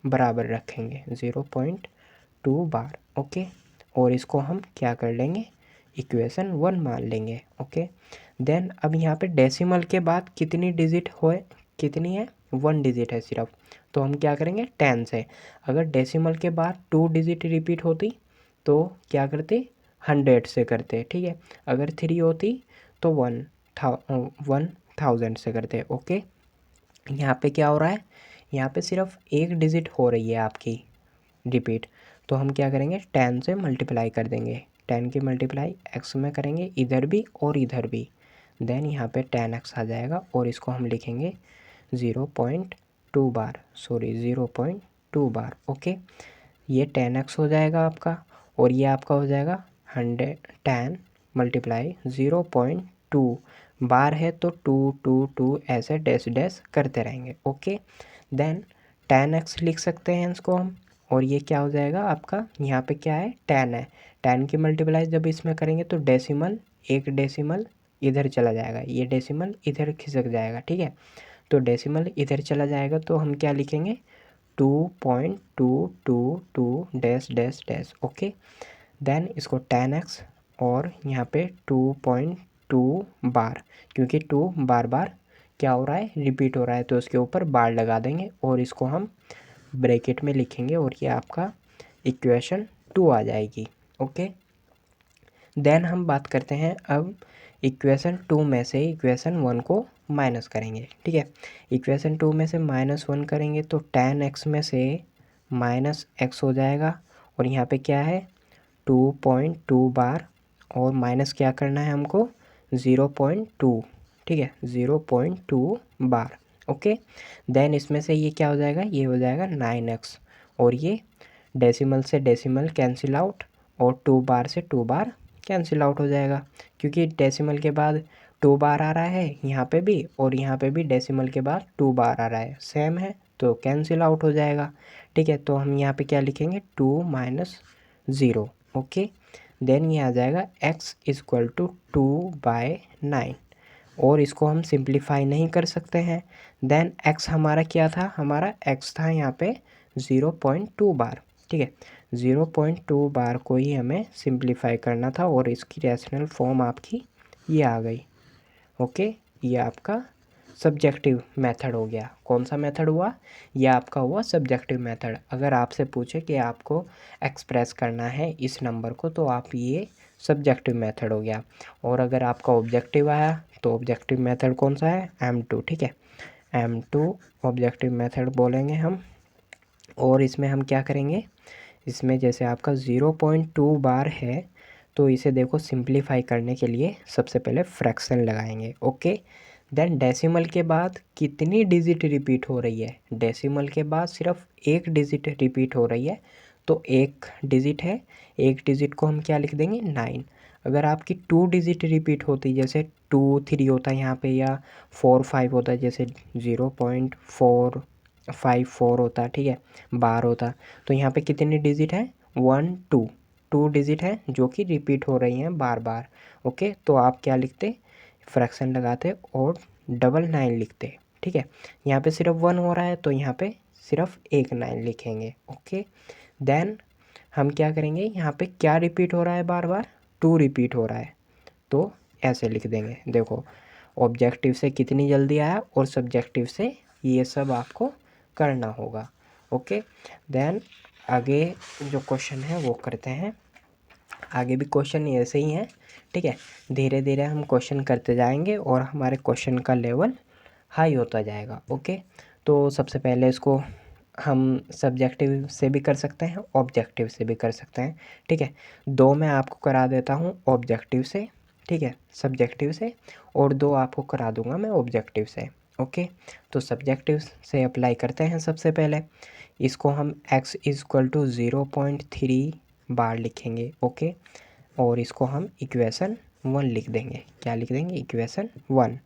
बराबर रखेंगे, 0.2 बार। ओके, और इसको हम क्या कर लेंगे, इक्वेशन 1 मान लेंगे। ओके, देन अब यहाँ पे डेसिमल के बाद कितनी डिजिट होए, कितनी है, 1 डिजिट है सिर्फ, तो हम क्या करेंगे 10 से। अगर डेसिमल के बाद 2 डिजिट रिपीट होती तो क्या करते, 100 से करते। ठीक है, अगर 3 होती तो 1000 से करते। ओके, यहाँ पे क्या हो रहा है, यहाँ पे सिर्फ एक डिजिट हो रही है आपकी रिपीट, तो हम क्या करेंगे 10 से मल्टीप्लाई कर देंगे। 10 की मल्टीप्लाई x में करेंगे, इधर भी और इधर भी, देन यहाँ पे 10x आ जाएगा, और इसको हम लिखेंगे 0.2 बार, सॉरी 0.2 बार। ओके, ये 10x हो जाएगा आपका, और ये आपका हो जाएगा 10 मल्टीप्लाई 0.2 बार है, तो 2 ऐसे डैश डैश करते रहेंगे। ओके, देन 10x लिख सकते हैं इसको हम, और ये क्या हो जाएगा आपका, यहाँ पे क्या है 10 है, 10 की मल्टीप्लाई जब इसमें करेंगे तो डेसिमल, एक डेसिमल इधर चला जाएगा, ये डेसिमल इधर खिसक जाएगा। ठीक है, तो डेसिमल इधर चला जाएगा, तो हम क्या लिखेंगे 2.222 dash dash dash. Okay, then इसको 10x, और यहाँ पे 2.2 बार, क्योंकि 2 बार बार क्या हो रहा है, रिपीट हो रहा है, तो उसके ऊपर बार लगा देंगे, और इसको हम ब्रैकेट में लिखेंगे, और ये आपका इक्वेशन 2 आ जाएगी। ओके, देन हम बात करते हैं अब इक्वेशन 2 में से इक्वेशन 1 को माइनस करेंगे। ठीक है, इक्वेशन 2 में से -1 करेंगे तो 10x में से -x हो जाएगा, और यहाँ पे क्या है 2.2 बार, और माइनस क्या करना है हमको 0.2। ठीक है, 0.2 बार। ओके, देन इसमें से ये क्या हो जाएगा, ये हो जाएगा 9x, और ये डेसिमल से डेसिमल कैंसिल आउट, और 2 बार से 2 बार कैंसिल आउट हो जाएगा, क्योंकि डेसिमल के बाद 2 बार आ रहा है यहाँ पे भी, और यहाँ पे भी डेसिमल के बाद 2 बार आ रहा है, सेम है, तो कैंसिल आउट हो जाएगा। ठीक है, तो हम यहाँ पे क्या लिखेंगे 2 - 0। ओके, देन ये आ जाएगा x इक्वल टू 2/9, और इसको हम सिंप्लीफाई नहीं कर सकते हैं। देन x हमारा क्या था, हमारा x था यहाँ पे 0.2 बार। ठीक है, 0.2 बार को ही हमें सिंप्लीफाई करना था, और इसकी रैशनल फॉर्म आपकी ये आ गई। ओके, ये आपका सब्जेक्टिव मेथड हो गया। कौन सा मेथड हुआ, ये आपका हुआ सब्जेक्टिव मेथड। अगर आपसे पूछे कि आपको एक्सप्रेस करना है इस नंबर को, तो आप ये सब्जेक्टिव मेथड हो गया। और अगर आपका ऑब्जेक्टिव आया तो ऑब्जेक्टिव मेथड कौन सा है, M2। ठीक है, M2 ऑब्जेक्टिव मेथड बोलेंगे हम। और इसमें हम क्या करेंगे, इसमें जैसे आपका 0.2 बार है, तो इसे देखो सिंप्लीफाई करने के लिए सबसे पहले फ्रैक्शन लगाएंगे। ओके, देन डेसिमल के बाद कितनी डिजिट रिपीट हो रही है, डेसिमल के बाद सिर्फ एक डिजिट रिपीट हो रही है, तो एक डिजिट है, एक डिजिट को हम क्या लिख देंगे 9। अगर आपकी 2 डिजिट रिपीट होती, जैसे 2 3 होता है यहाँ पे, या 4 5 होता है, जैसे 0.454 होता है, ठीक है, बार होता, तो यहाँ पे कितनी डिजिट है 1 2, 2 डिजिट है जो कि रिपीट हो रही हैं बार बार। ओके, तो आप क्या लिखते, फ्रैक्शन लगाते और 9 लिखते, ठीक है। यहाँ पे सिर्फ 1 हो रहा है तो यहाँ पे सिर्फ एक 9 लिखेंगे। ओके, देन हम क्या करेंगे, यहाँ पे क्या रिपीट हो रहा है बार बार, 2 रिपीट हो रहा है, तो ऐसे लिख देंगे। देखो ऑब्जेक्टिव से कितनी जल्दी आया और सब्जेक्टिव से ये सब आपको करना होगा। ओके, देन आगे जो क्वेश्चन है वो करते हैं। आगे भी क्वेश्चन ऐसे ही हैं, ठीक है। धीरे धीरे हम क्वेश्चन करते जाएंगे और हमारे क्वेश्चन का लेवल हाई होता जाएगा। ओके, तो सबसे पहले इसको हम सब्जेक्टिव से भी कर सकते हैं, ऑब्जेक्टिव से भी कर सकते हैं, ठीक है। 2 मैं आपको करा देता हूँ ऑब्जेक्टिव से, ठीक है, सब्जेक्टिव से, और 2 आपको करा दूंगा मैं ऑब्जेक्टिव से। ओके, तो सब्जेक्टिव से अप्लाई करते हैं। सबसे पहले इसको हम x इक्वल टू 0.3 बार लिखेंगे। ओके, और इसको हम इक्वेशन 1 लिख देंगे। क्या लिख देंगे, इक्वेशन 1।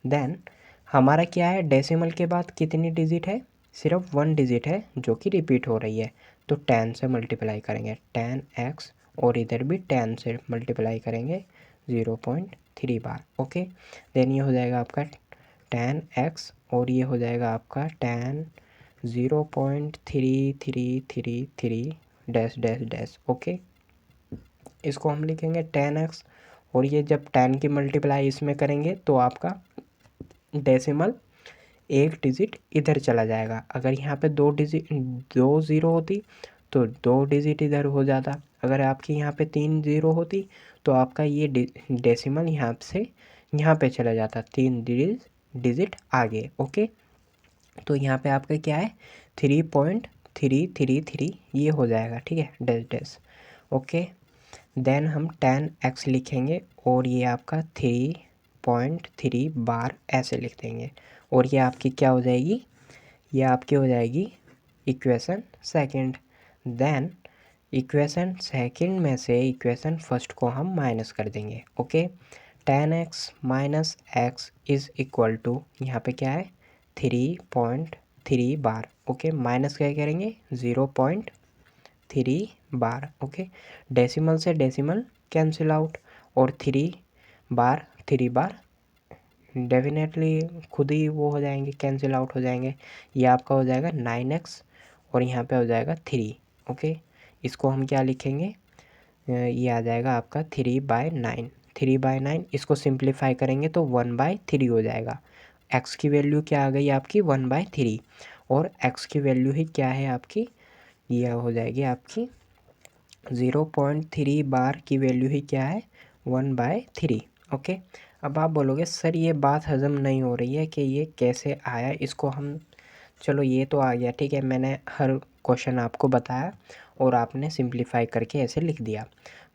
देन हमारा क्या है, डेसिमल के बाद कितनी डिजिट है, सिर्फ 1 डिजिट है जो कि रिपीट हो रही है, तो 10 से मल्टीप्लाई करेंगे, 10x, और इधर भी 10 से मल्टीप्लाई करेंगे 0.3 बार। ओके, देन ये हो जाएगा आपका 10x, और ये हो जाएगा आपका 10 0.3333 डैश डैश डैश। ओके, इसको हम लिखेंगे 10x, और ये जब 10 की मल्टीप्लाई इसमें करेंगे तो आपका डेसिमल एक डिजिट इधर चला जाएगा। अगर यहाँ पे 2 डिजिट 2 ज़ीरो होती तो 2 डिजिट इधर हो जाता। अगर आपकी यहाँ पे 3 ज़ीरो होती तो आपका ये डेसिमल यहाँ से यहाँ पे चला जाता, 3 डिजिट आगे। ओके, तो यहाँ पे आपका क्या है 3.333 ये हो जाएगा, ठीक है, डैश डैश। ओके, देन हम 10x लिखेंगे और ये आपका 3.3 बार ऐसे लिख देंगे, और ये आपकी क्या हो जाएगी, ये आपकी हो जाएगी equation second. Then equation second में से इक्वेशन फर्स्ट को हम माइनस कर देंगे। Okay, 10x minus x is equal to, यहाँ पे क्या है 3.3 बार। ओके, माइनस क्या करेंगे 0.3 बार। ओके, डेसिमल से डेसिमल कैंसिल आउट, और 3 बार डेफिनेटली खुद ही वो हो जाएंगे, कैंसिल आउट हो जाएंगे। ये आपका हो जाएगा 9x, और यहाँ पे हो जाएगा 3। ओके, इसको हम क्या लिखेंगे, ये आ जाएगा आपका 3/9, 3/9। इसको सिंप्लीफाई करेंगे तो 1/3 हो जाएगा। x की वैल्यू क्या आ गई आपकी 1/3, और x की वैल्यू ही क्या है आपकी, ये हो जाएगी आपकी 0.3 बार की वैल्यू ही क्या है 1/3। ओके, अब आप बोलोगे सर ये बात हज़म नहीं हो रही है कि ये कैसे आया, इसको हम, चलो ये तो आ गया, ठीक है, मैंने हर क्वेश्चन आपको बताया और आपने सिंप्लीफाई करके ऐसे लिख दिया,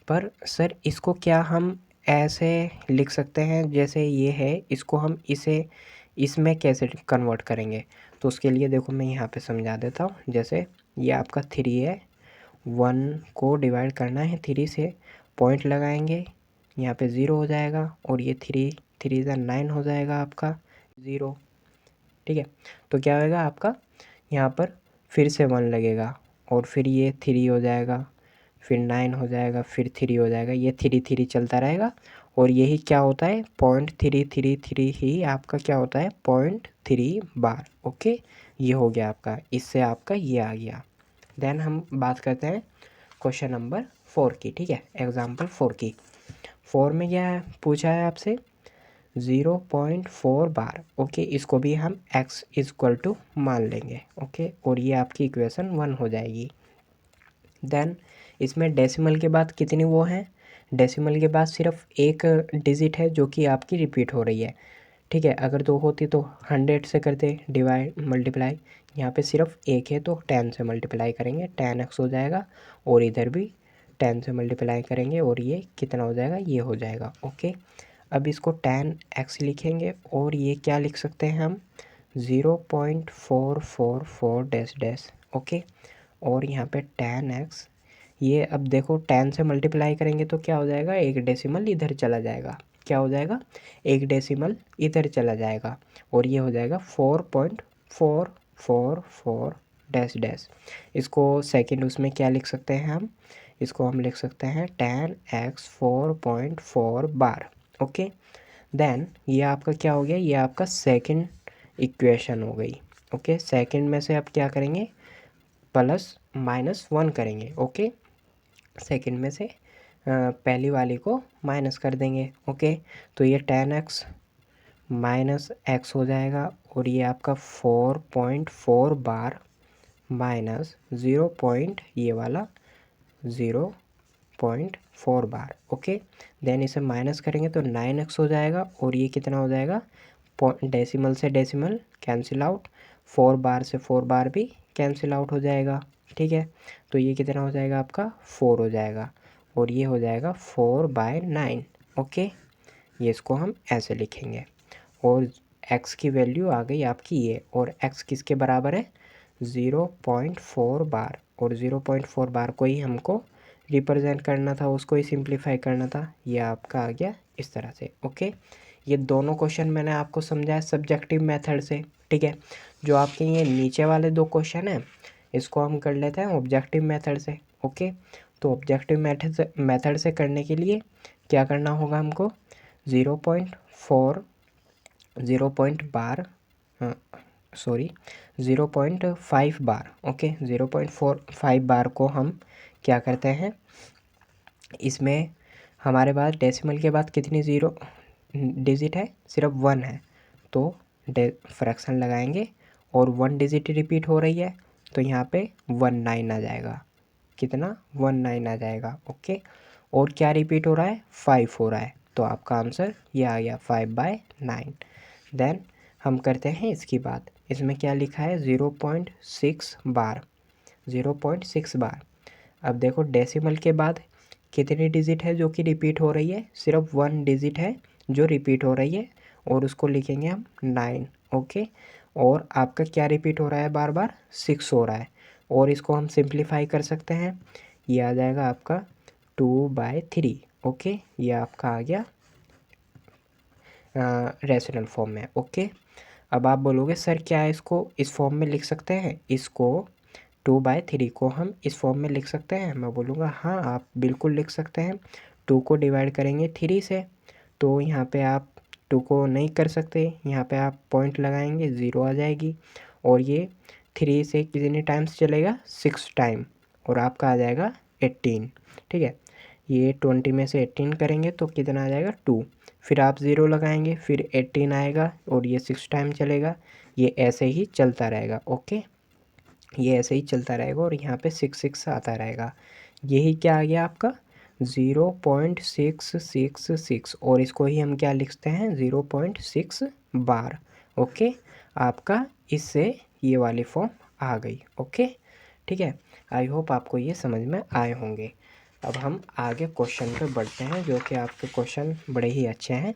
पर सर इसको क्या हम ऐसे लिख सकते हैं जैसे ये है, इसको हम इसे इसमें कैसे कन्वर्ट करेंगे, तो उसके लिए देखो मैं यहाँ पे समझा देता हूँ। जैसे ये आपका 3 है, 1 को डिवाइड करना है 3 से, पॉइंट लगाएंगे, यहाँ पे 0 हो जाएगा, और ये 3 ज़ा 9 हो जाएगा आपका 0, ठीक है। तो क्या होगा आपका, यहाँ पर फिर से 1 लगेगा, और फिर ये 3 हो जाएगा, फिर 9 हो जाएगा, फिर 3 हो जाएगा, ये 3 चलता रहेगा, और यही क्या होता है 0.333 ही आपका क्या होता है 0.3 बार। ओके, ये हो गया आपका, इससे आपका ये आ गया। देन हम बात करते हैं क्वेश्चन नंबर 4 की, ठीक है, एग्जाम्पल 4 की। 4 में क्या है पूछा है आपसे 0.4 बार। ओके, इसको भी हम x इक्वल टू मान लेंगे। ओके, और ये आपकी इक्वेशन 1 हो जाएगी। देन इसमें डेसिमल के बाद कितनी वो हैं, डेसिमल के बाद सिर्फ एक डिजिट है जो कि आपकी रिपीट हो रही है, ठीक है। अगर 2 होती तो 100 से करते डिवाइड मल्टीप्लाई, यहाँ पे सिर्फ एक है तो 10 से मल्टीप्लाई करेंगे, 10x हो जाएगा, और इधर भी 10 से मल्टीप्लाई करेंगे, और ये कितना हो जाएगा, ये हो जाएगा। ओके, अब इसको 10x लिखेंगे और ये क्या लिख सकते हैं हम 0.444 डैश डैश। ओके, और यहाँ पे 10x, ये अब देखो 10 से मल्टीप्लाई करेंगे तो क्या हो जाएगा, एक डेसिमल इधर चला जाएगा। क्या हो जाएगा, एक डेसिमल इधर चला जाएगा और ये हो जाएगा 4.444 डैश डैश। इसको सेकंड उसमें क्या लिख सकते हैं हम, इसको हम लिख सकते हैं 10x 4.4 बार। ओके, देन ये आपका क्या हो गया, ये आपका सेकंड इक्वेशन हो गई। ओके, सेकंड में से आप क्या करेंगे, प्लस माइनस 1 करेंगे। ओके, सेकंड में से पहली वाली को माइनस कर देंगे। ओके, तो ये 10x माइनस x हो जाएगा और ये आपका 4.4 बार माइनस 0 पॉइंट ये वाला 0.4 बार। ओके, देन इसे माइनस करेंगे तो 9x हो जाएगा और ये कितना हो जाएगा, डेसिमल से डेसिमल कैंसिल आउट, 4 बार से 4 बार भी कैंसिल आउट हो जाएगा। ठीक है, तो ये कितना हो जाएगा आपका 4 हो जाएगा और ये हो जाएगा 4/9। ओके, ये इसको हम ऐसे लिखेंगे और x की वैल्यू आ गई आपकी ये, और x किसके बराबर है 0.4 बार, और 0.4 बार को ही हमको रिप्रेजेंट करना था, उसको ही सिंप्लीफाई करना था। ये आपका आ गया इस तरह से। ओके, ये दोनों क्वेश्चन मैंने आपको समझाया सब्जेक्टिव मेथड से। ठीक है, जो आपके ये नीचे वाले दो क्वेश्चन हैं इसको हम कर लेते हैं ऑब्जेक्टिव मेथड से। ओके, तो ऑब्जेक्टिव मेथड से करने के लिए क्या करना होगा हमको, 0.4 0.5 बार। ओके, 0.45 बार को हम क्या करते हैं, इसमें हमारे पास डेसिमल के बाद कितनी ज़ीरो डिजिट है, सिर्फ 1 है, तो फ्रैक्शन लगाएंगे और 1 डिजिट रिपीट हो रही है तो यहाँ पे 19 आ जाएगा। कितना, 19 आ जाएगा। ओके, और क्या रिपीट हो रहा है, 5 हो रहा है, तो आपका आंसर ये आ गया 5/9। देन हम करते हैं इसकी बात, इसमें क्या लिखा है 0.6 बार, 0.6 बार। अब देखो डेसिमल के बाद कितनी डिजिट है जो कि रिपीट हो रही है, सिर्फ 1 डिजिट है जो रिपीट हो रही है और उसको लिखेंगे हम 9। ओके, और आपका क्या रिपीट हो रहा है बार बार, 6 हो रहा है, और इसको हम सिंप्लीफाई कर सकते हैं, ये आ जाएगा आपका 2/3। ओके, ये आपका आ गया रेशनल फॉर्म में। ओके, अब आप बोलोगे सर क्या इसको इस फॉर्म में लिख सकते हैं, इसको 2/3 को हम इस फॉर्म में लिख सकते हैं। मैं बोलूँगा हाँ आप बिल्कुल लिख सकते हैं। 2 को डिवाइड करेंगे 3 से तो यहाँ पे आप 2 को नहीं कर सकते, यहाँ पे आप पॉइंट लगाएंगे 0 आ जाएगी, और ये 3 से कितने टाइम्स चलेगा, 6 टाइम, और आपका आ जाएगा 18। ठीक है, ये 20 में से 18 करेंगे तो कितना आ जाएगा 2, फिर आप 0 लगाएंगे, फिर 18 आएगा और ये 6 टाइम चलेगा, ये ऐसे ही चलता रहेगा। ओके, ये ऐसे ही चलता रहेगा और यहाँ पे 6 आता रहेगा। यही क्या आ गया आपका 0.666, और इसको ही हम क्या लिखते हैं 0.6 बार। ओके, आपका इससे ये वाली फॉर्म आ गई। ओके, ठीक है, आई होप आपको ये समझ में आए होंगे। अब हम आगे क्वेश्चन पे बढ़ते हैं जो कि आपके क्वेश्चन बड़े ही अच्छे हैं।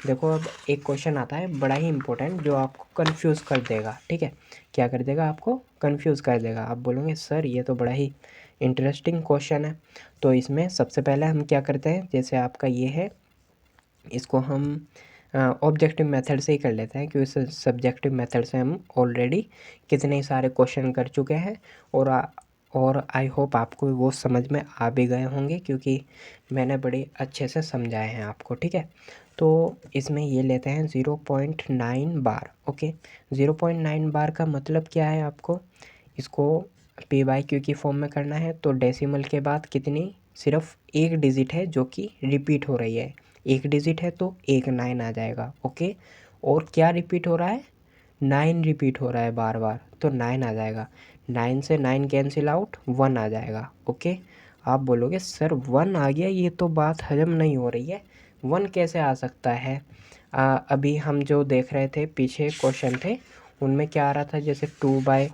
देखो अब एक क्वेश्चन आता है बड़ा ही इम्पोर्टेंट जो आपको कंफ्यूज कर देगा। ठीक है, क्या कर देगा, आपको कंफ्यूज कर देगा। आप बोलोगे सर ये तो बड़ा ही इंटरेस्टिंग क्वेश्चन है। तो इसमें सबसे पहले हम क्या करते हैं, जैसे आपका ये है इसको हम ऑब्जेक्टिव मेथड से ही कर लेते हैं क्योंकि सब्जेक्टिव मेथड से हम ऑलरेडी कितने सारे क्वेश्चन कर चुके हैं, और आई होप आपको वो समझ में आ भी गए होंगे क्योंकि मैंने बड़े अच्छे से समझाए हैं आपको। ठीक है, तो इसमें ये लेते हैं 0.9 बार। ओके, 0.9 बार का मतलब क्या है, आपको इसको p/q की फॉर्म में करना है तो डेसिमल के बाद कितनी, सिर्फ एक डिजिट है जो कि रिपीट हो रही है, एक डिजिट है तो एक 9 आ जाएगा। ओके, और क्या रिपीट हो रहा है, 9 रिपीट हो रहा है बार बार तो 9 आ जाएगा, 9 से 9 कैंसिल आउट, 1 आ जाएगा। ओके, आप बोलोगे सर 1 आ गया, ये तो बात हजम नहीं हो रही है, 1 कैसे आ सकता है। अभी हम जो देख रहे थे पीछे क्वेश्चन थे उनमें क्या आ रहा था, जैसे 2 बाय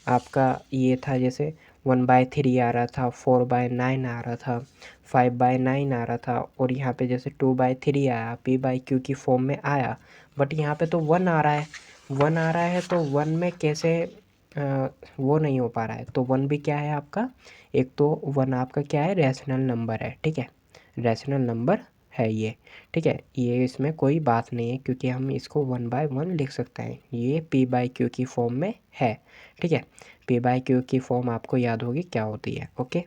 आपका ये था, जैसे 1/3 आ रहा था, 4/9 आ रहा था, 5/9 आ रहा था, और यहाँ पे जैसे 2/3 आया, p/q की फॉर्म में आया। बट यहाँ पे तो 1 आ रहा है, 1 आ रहा है, तो 1 में कैसे वो नहीं हो पा रहा है। तो 1 भी क्या है आपका, एक तो 1 आपका क्या है, रैशनल नंबर है, ठीक है, रैशनल नंबर है ये, ठीक है, ये इसमें कोई बात नहीं है, क्योंकि हम इसको 1/1 लिख सकते हैं, ये p/q की फॉर्म में है, ठीक है। p/q की फॉर्म आपको याद होगी क्या होती है, ओके।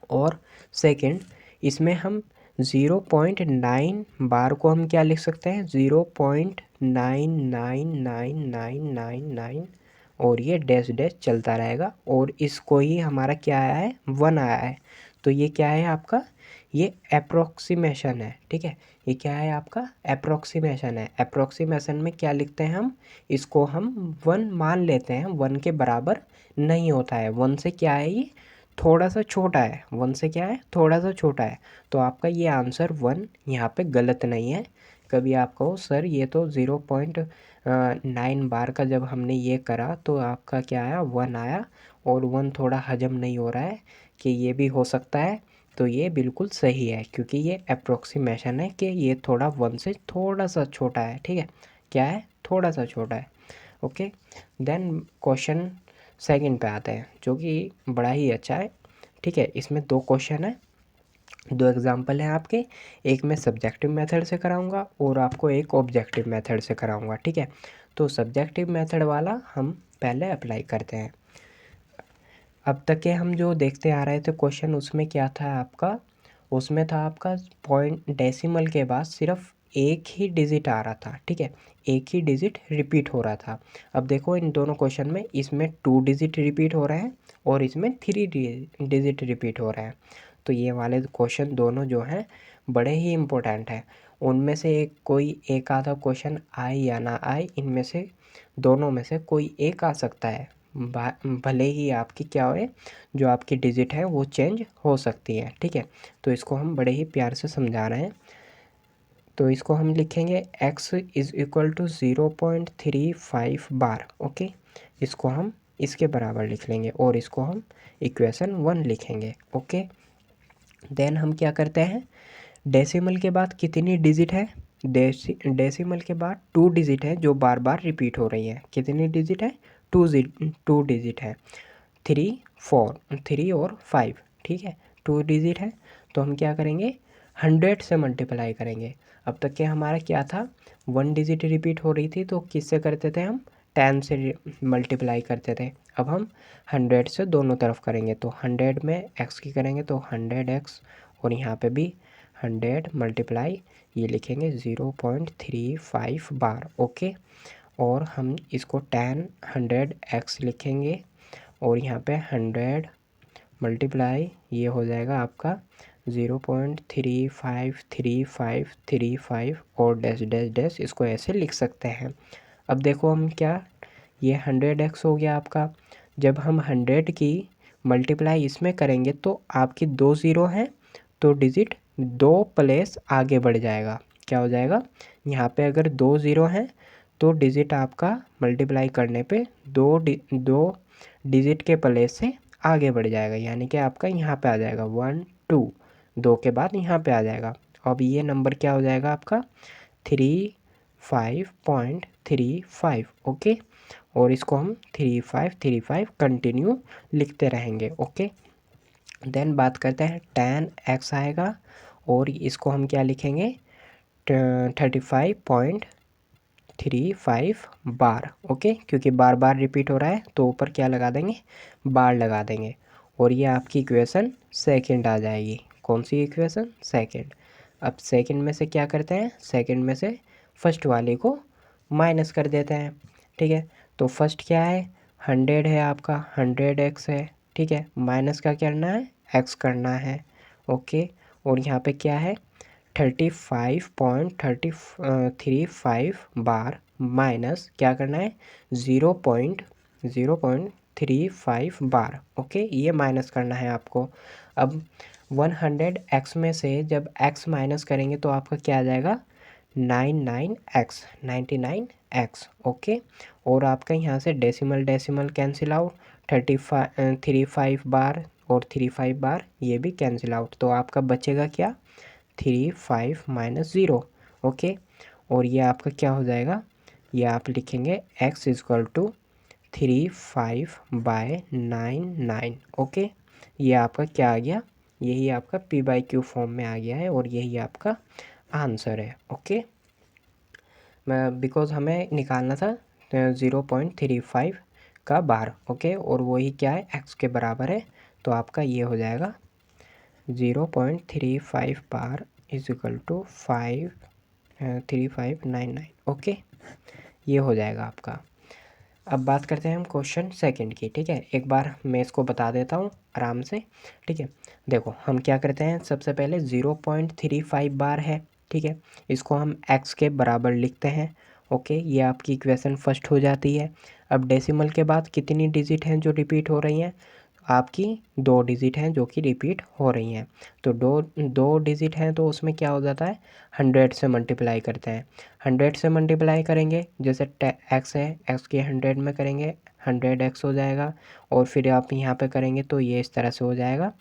और सेकंड, इसमें हम 0.9 बार को हम क्या लिख सकते हैं, 0.9999999, और ये डैश डैश चलता रहेगा, और इसको ही हमारा क्या आया है, 1 आया है। तो ये क्या है आपका, ये अप्रोक्सीमेशन है, ठीक है। ये क्या है आपका, अप्रोक्सीमेशन है। अप्रोक्सीमेशन में क्या लिखते हैं हम, इसको हम 1 मान लेते हैं, 1 के बराबर नहीं होता है, 1 से क्या है, ये थोड़ा सा छोटा है, 1 से क्या है, थोड़ा सा छोटा है। तो आपका ये आंसर 1 यहाँ पे गलत नहीं है। कभी आप कहो सर ये तो 0.9 बार का जब हमने ये करा तो आपका क्या आया, 1 आया, और 1 थोड़ा हजम नहीं हो रहा है कि ये भी हो सकता है, तो ये बिल्कुल सही है, क्योंकि ये अप्रोक्सीमेशन है कि ये थोड़ा 1 से थोड़ा सा छोटा है, ठीक है, क्या है, थोड़ा सा छोटा है, ओके। देन क्वेश्चन सेकंड पे आते हैं, जो कि बड़ा ही अच्छा है, ठीक है। इसमें 2 क्वेश्चन है, 2 एग्जाम्पल हैं आपके, एक मैं सब्जेक्टिव मेथड से कराऊंगा और आपको एक ऑब्जेक्टिव मेथड से कराऊंगा, ठीक है। तो सब्जेक्टिव मेथड वाला हम पहले अप्लाई करते हैं। अब तक के हम जो देखते आ रहे थे क्वेश्चन, उसमें क्या था आपका, उसमें था आपका पॉइंट डेसिमल के बाद सिर्फ एक ही डिजिट आ रहा था, ठीक है, एक ही डिजिट रिपीट हो रहा था। अब देखो इन दोनों क्वेश्चन में, इसमें 2 डिजिट रिपीट हो रहे हैं और इसमें 3 डिजिट रिपीट हो रहे हैं। तो ये वाले क्वेश्चन दोनों जो हैं बड़े ही इम्पोर्टेंट हैं। उनमें से एक कोई एक आधा क्वेश्चन आए या ना आए, इनमें से दोनों में से कोई एक आ सकता है, भले ही आपकी क्या हो, जो आपकी डिजिट है वो चेंज हो सकती है, ठीक है। तो इसको हम बड़े ही प्यार से समझा रहे हैं। तो इसको हम लिखेंगे x is equal to 0.35 bar, okay. इसको हम इसके बराबर लिख लेंगे और इसको हम इक्वेशन 1 लिखेंगे, ओके। देन हम क्या करते हैं, डेसिमल के बाद कितनी डिजिट है, डेसिमल के बाद 2 डिजिट है जो बार बार रिपीट हो रही है। कितनी डिजिट है, 2 डिजिट है, 3 और 5, ठीक है, 2 डिजिट है। तो हम क्या करेंगे, 100 से मल्टीप्लाई करेंगे। अब तक के हमारा क्या था, 1 डिजिट रिपीट हो रही थी, तो किससे करते थे हम, 10 से मल्टीप्लाई करते थे। अब हम 100 से दोनों तरफ करेंगे, तो 100 में x की करेंगे तो 100x, और यहाँ पे भी 100 मल्टीप्लाई, ये लिखेंगे 0.35 बार, ओके। और हम इसको 100x लिखेंगे, और यहाँ पे 100 मल्टीप्लाई, ये हो जाएगा आपका 0.353535, और डैश डैश डैश, इसको ऐसे लिख सकते हैं। अब देखो हम क्या, ये 100x हो गया आपका। जब हम 100 की मल्टीप्लाई इसमें करेंगे तो आपकी 2 ज़ीरो हैं, तो डिजिट 2 प्लेस आगे बढ़ जाएगा। क्या हो जाएगा, यहाँ पे अगर 2 ज़ीरो हैं तो डिजिट आपका मल्टीप्लाई करने पे 2 डिजिट के प्लेस से आगे बढ़ जाएगा, यानी कि आपका यहाँ पे आ जाएगा 1 2, 2 के बाद यहाँ पे आ जाएगा। अब ये नंबर क्या हो जाएगा आपका, 35.35, ओके। और इसको हम 3535 कंटिन्यू लिखते रहेंगे, ओके। देन बात करते हैं 10x आएगा, और इसको हम क्या लिखेंगे, 35.35 बार, ओके, क्योंकि बार बार रिपीट हो रहा है तो ऊपर क्या लगा देंगे, बार लगा देंगे। और ये आपकी इक्वेशन सेकंड आ जाएगी। कौन सी इक्वेशन, सेकंड। अब सेकंड में से क्या करते हैं, सेकंड में से फर्स्ट वाले को माइनस कर देते हैं, ठीक है। तो फर्स्ट क्या है, 100 है आपका, 100x है, ठीक है, माइनस का करना है, x करना है, ओके। और यहाँ पे क्या है, 35.35 बार, माइनस क्या करना है, 0.35 बार, ओके, ये माइनस करना है आपको। अब 100x में से जब x माइनस करेंगे तो आपका क्या आ जाएगा, 99x, ओके। और आपका यहाँ से डेसिमल डेसिमल कैंसिल आउट, 3 5 बार और 3 5 बार ये भी कैंसिल आउट, तो आपका बचेगा क्या 3 5 माइनस 0। ओके, और ये आपका क्या हो जाएगा, ये आप लिखेंगे x is equal to 3 5 by 9 9। Okay, ये आपका क्या आ गया, यही आपका p बाई क्यू फॉर्म में आ गया है और यही आपका आंसर है। ओके, बिकॉज हमें निकालना था 0.35 का बार। ओके, और वही क्या है x के बराबर है, तो आपका ये हो जाएगा 0.35 bar is equal to 3599। Okay, ये हो जाएगा आपका। अब बात करते हैं हम क्वेश्चन सेकंड की। ठीक है, एक बार मैं इसको बता देता हूँ आराम से। ठीक है, देखो हम क्या करते हैं, सबसे पहले 0.35 बार है। ठीक है, इसको हम x के बराबर लिखते हैं। ओके, ये आपकी इक्वेशन फर्स्ट हो जाती है। अब डेसिमल के बाद कितनी डिजिट हैं जो रिपीट हो रही हैं, आपकी 2 डिजिट हैं जो कि रिपीट हो रही हैं। तो दो डिजिट हैं तो उसमें क्या हो जाता है, 100 से मल्टीप्लाई करते हैं। 100 से मल्टीप्लाई करेंगे, जैसे एक्स है, एक्स के 100 में करेंगे 100x हो जाएगा, और फिर आप यहाँ पे करेंगे तो ये इस तरह से हो जाएगा।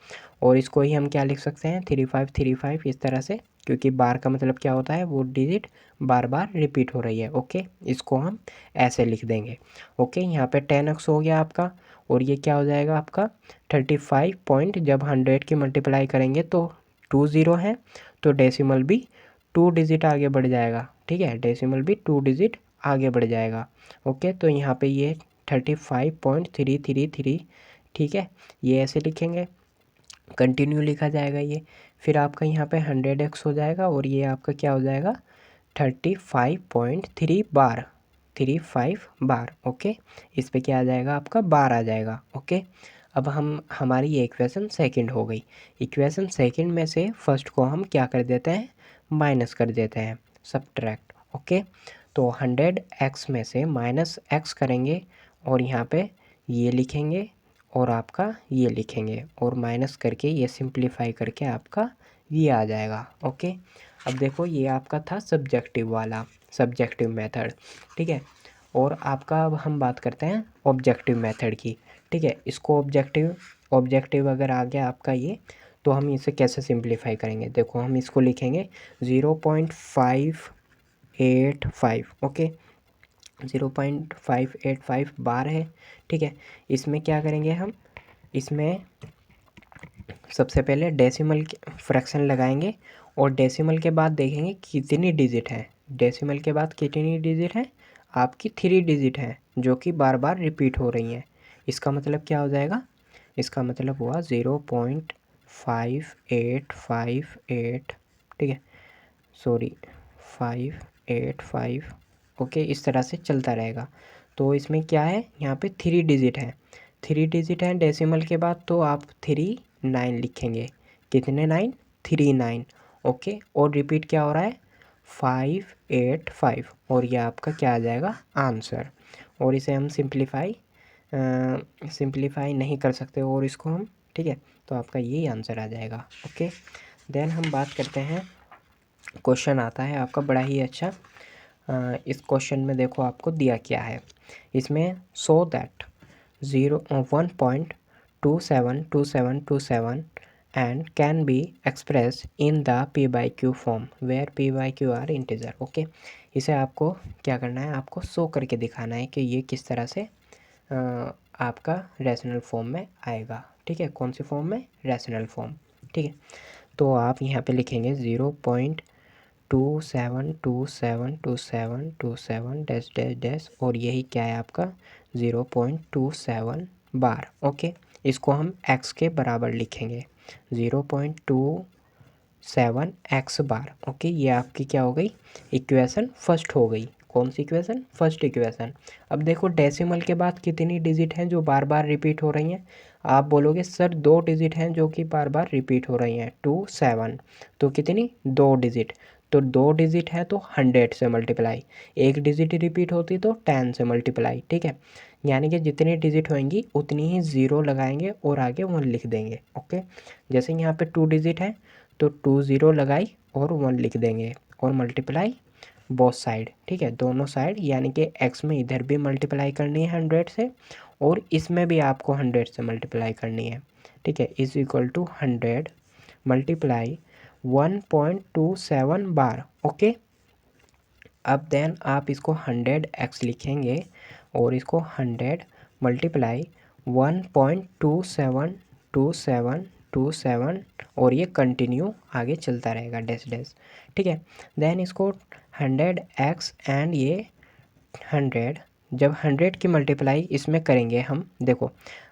और इसको ही हम क्या लिख सकते हैं 3535 इस तरह से, क्योंकि बार का मतलब क्या होता है, वो डिजिट बार बार रिपीट हो रही है। ओके, इसको हम ऐसे लिख देंगे। ओके, यहाँ पे 10x हो गया आपका, और ये क्या हो जाएगा आपका 35 पॉइंट, जब 100 की मल्टीप्लाई करेंगे तो 2 ज़ीरो हैं, तो डेसिमल भी 2 डिजिट आगे बढ़ जाएगा। ठीक है, डेसिमल भी 2 डिजिट आगे बढ़ जाएगा। ओके, तो यहाँ पे ये 35.333। ठीक है, ये ऐसे लिखेंगे, कंटिन्यू लिखा जाएगा ये। फिर आपका यहाँ पे 100x हो जाएगा, और ये आपका क्या हो जाएगा 35.3 बार, 35 बार। ओके, इस पे क्या आ जाएगा आपका बार आ जाएगा। ओके, अब हमारी ये इक्वेशन सेकंड हो गई। इक्वेशन सेकंड में से फर्स्ट को हम क्या कर देते हैं, माइनस कर देते हैं, सब्ट्रैक्ट। ओके, तो 100x में से माइनस x करेंगे, और यहाँ पे ये लिखेंगे और आपका ये लिखेंगे, और माइनस करके ये सिंप्लीफाई करके आपका ये आ जाएगा। ओके, अब देखो ये आपका था सब्जेक्टिव वाला, सब्जेक्टिव मेथड। ठीक है, और आपका अब हम बात करते हैं ऑब्जेक्टिव मेथड की। ठीक है, इसको ऑब्जेक्टिव अगर आ गया आपका ये, तो हम इसे कैसे सिंप्लीफाई करेंगे, देखो हम इसको लिखेंगे 0.585। ओके, 0.585 बार है। ठीक है, इसमें क्या करेंगे हम, इसमें सबसे पहले डेसिमल फ्रैक्शन लगाएंगे, और डेसिमल के बाद देखेंगे कितनी डिजिट है। डेसिमल के बाद कितनी डिजिट है, आपकी 3 डिजिट है जो कि बार बार रिपीट हो रही हैं। इसका मतलब क्या हो जाएगा, इसका मतलब हुआ 0.5858। ठीक है, सॉरी 585। ओके, इस तरह से चलता रहेगा। तो इसमें क्या है, यहाँ पे 3 डिजिट है, 3 डिजिट हैं डेसिमल के बाद, तो आप 39 लिखेंगे। कितने 9, 39। ओके, और रिपीट क्या हो रहा है 585, और ये आपका क्या आ जाएगा आंसर। और इसे हम सिंप्लीफाई नहीं कर सकते और इसको हम, ठीक है, तो आपका यही आंसर आ जाएगा। ओके, देन हम बात करते हैं, क्वेश्चन आता है आपका बड़ा ही अच्छा। इस क्वेश्चन में देखो आपको दिया क्या है, इसमें so that 1.272727 and can be express in the P by Q form where P by Q are integer. Okay, इसे आपको क्या करना है, आपको शो करके दिखाना है कि ये किस तरह से आपका रैशनल फॉर्म में आएगा। ठीक है, कौन सी फॉर्म में, रैशनल फॉर्म। ठीक है, तो आप यहाँ पे लिखेंगे 0.27272727 डैश डैश डैश, और यही क्या है आपका 0.27 बार। ओके, इसको हम x के बराबर लिखेंगे 0.27 x बार। ओके, ये आपकी क्या हो गई, इक्वेशन फर्स्ट हो गई। कौन सी इक्वेशन, फर्स्ट इक्वेशन। अब देखो डेसिमल के बाद कितनी डिजिट हैं जो बार बार रिपीट हो रही हैं, आप बोलोगे सर 2 डिजिट हैं जो कि बार बार रिपीट हो रही हैं 2 7, तो कितनी 2 डिजिट, तो 2 डिजिट है तो 100 से मल्टीप्लाई, एक डिजिट रिपीट होती तो 10 से मल्टीप्लाई। ठीक है, यानी कि जितनी डिजिट होंगी उतनी ही ज़ीरो लगाएंगे और आगे 1 लिख देंगे। ओके, जैसे यहाँ पे 2 डिजिट है तो 2 ज़ीरो लगाई और 1 लिख देंगे, और मल्टीप्लाई बोथ साइड। ठीक है, दोनों साइड, यानी कि x में इधर भी मल्टीप्लाई करनी है 100 से, और इसमें भी आपको 100 से मल्टीप्लाई करनी है, ठीक है। Is equal to 100 multiply 1.27 bar, okay. अब देन आप इसको 100x लिखेंगे और इसको 100 मल्टीप्लाई 1.272727 और ये कंटिन्यू आगे चलता रहेगा डैश डैश, ठीक है। देन इसको 100x एंड ये 100, जब 100 की मल्टीप्लाई इसमें करेंगे हम, देखो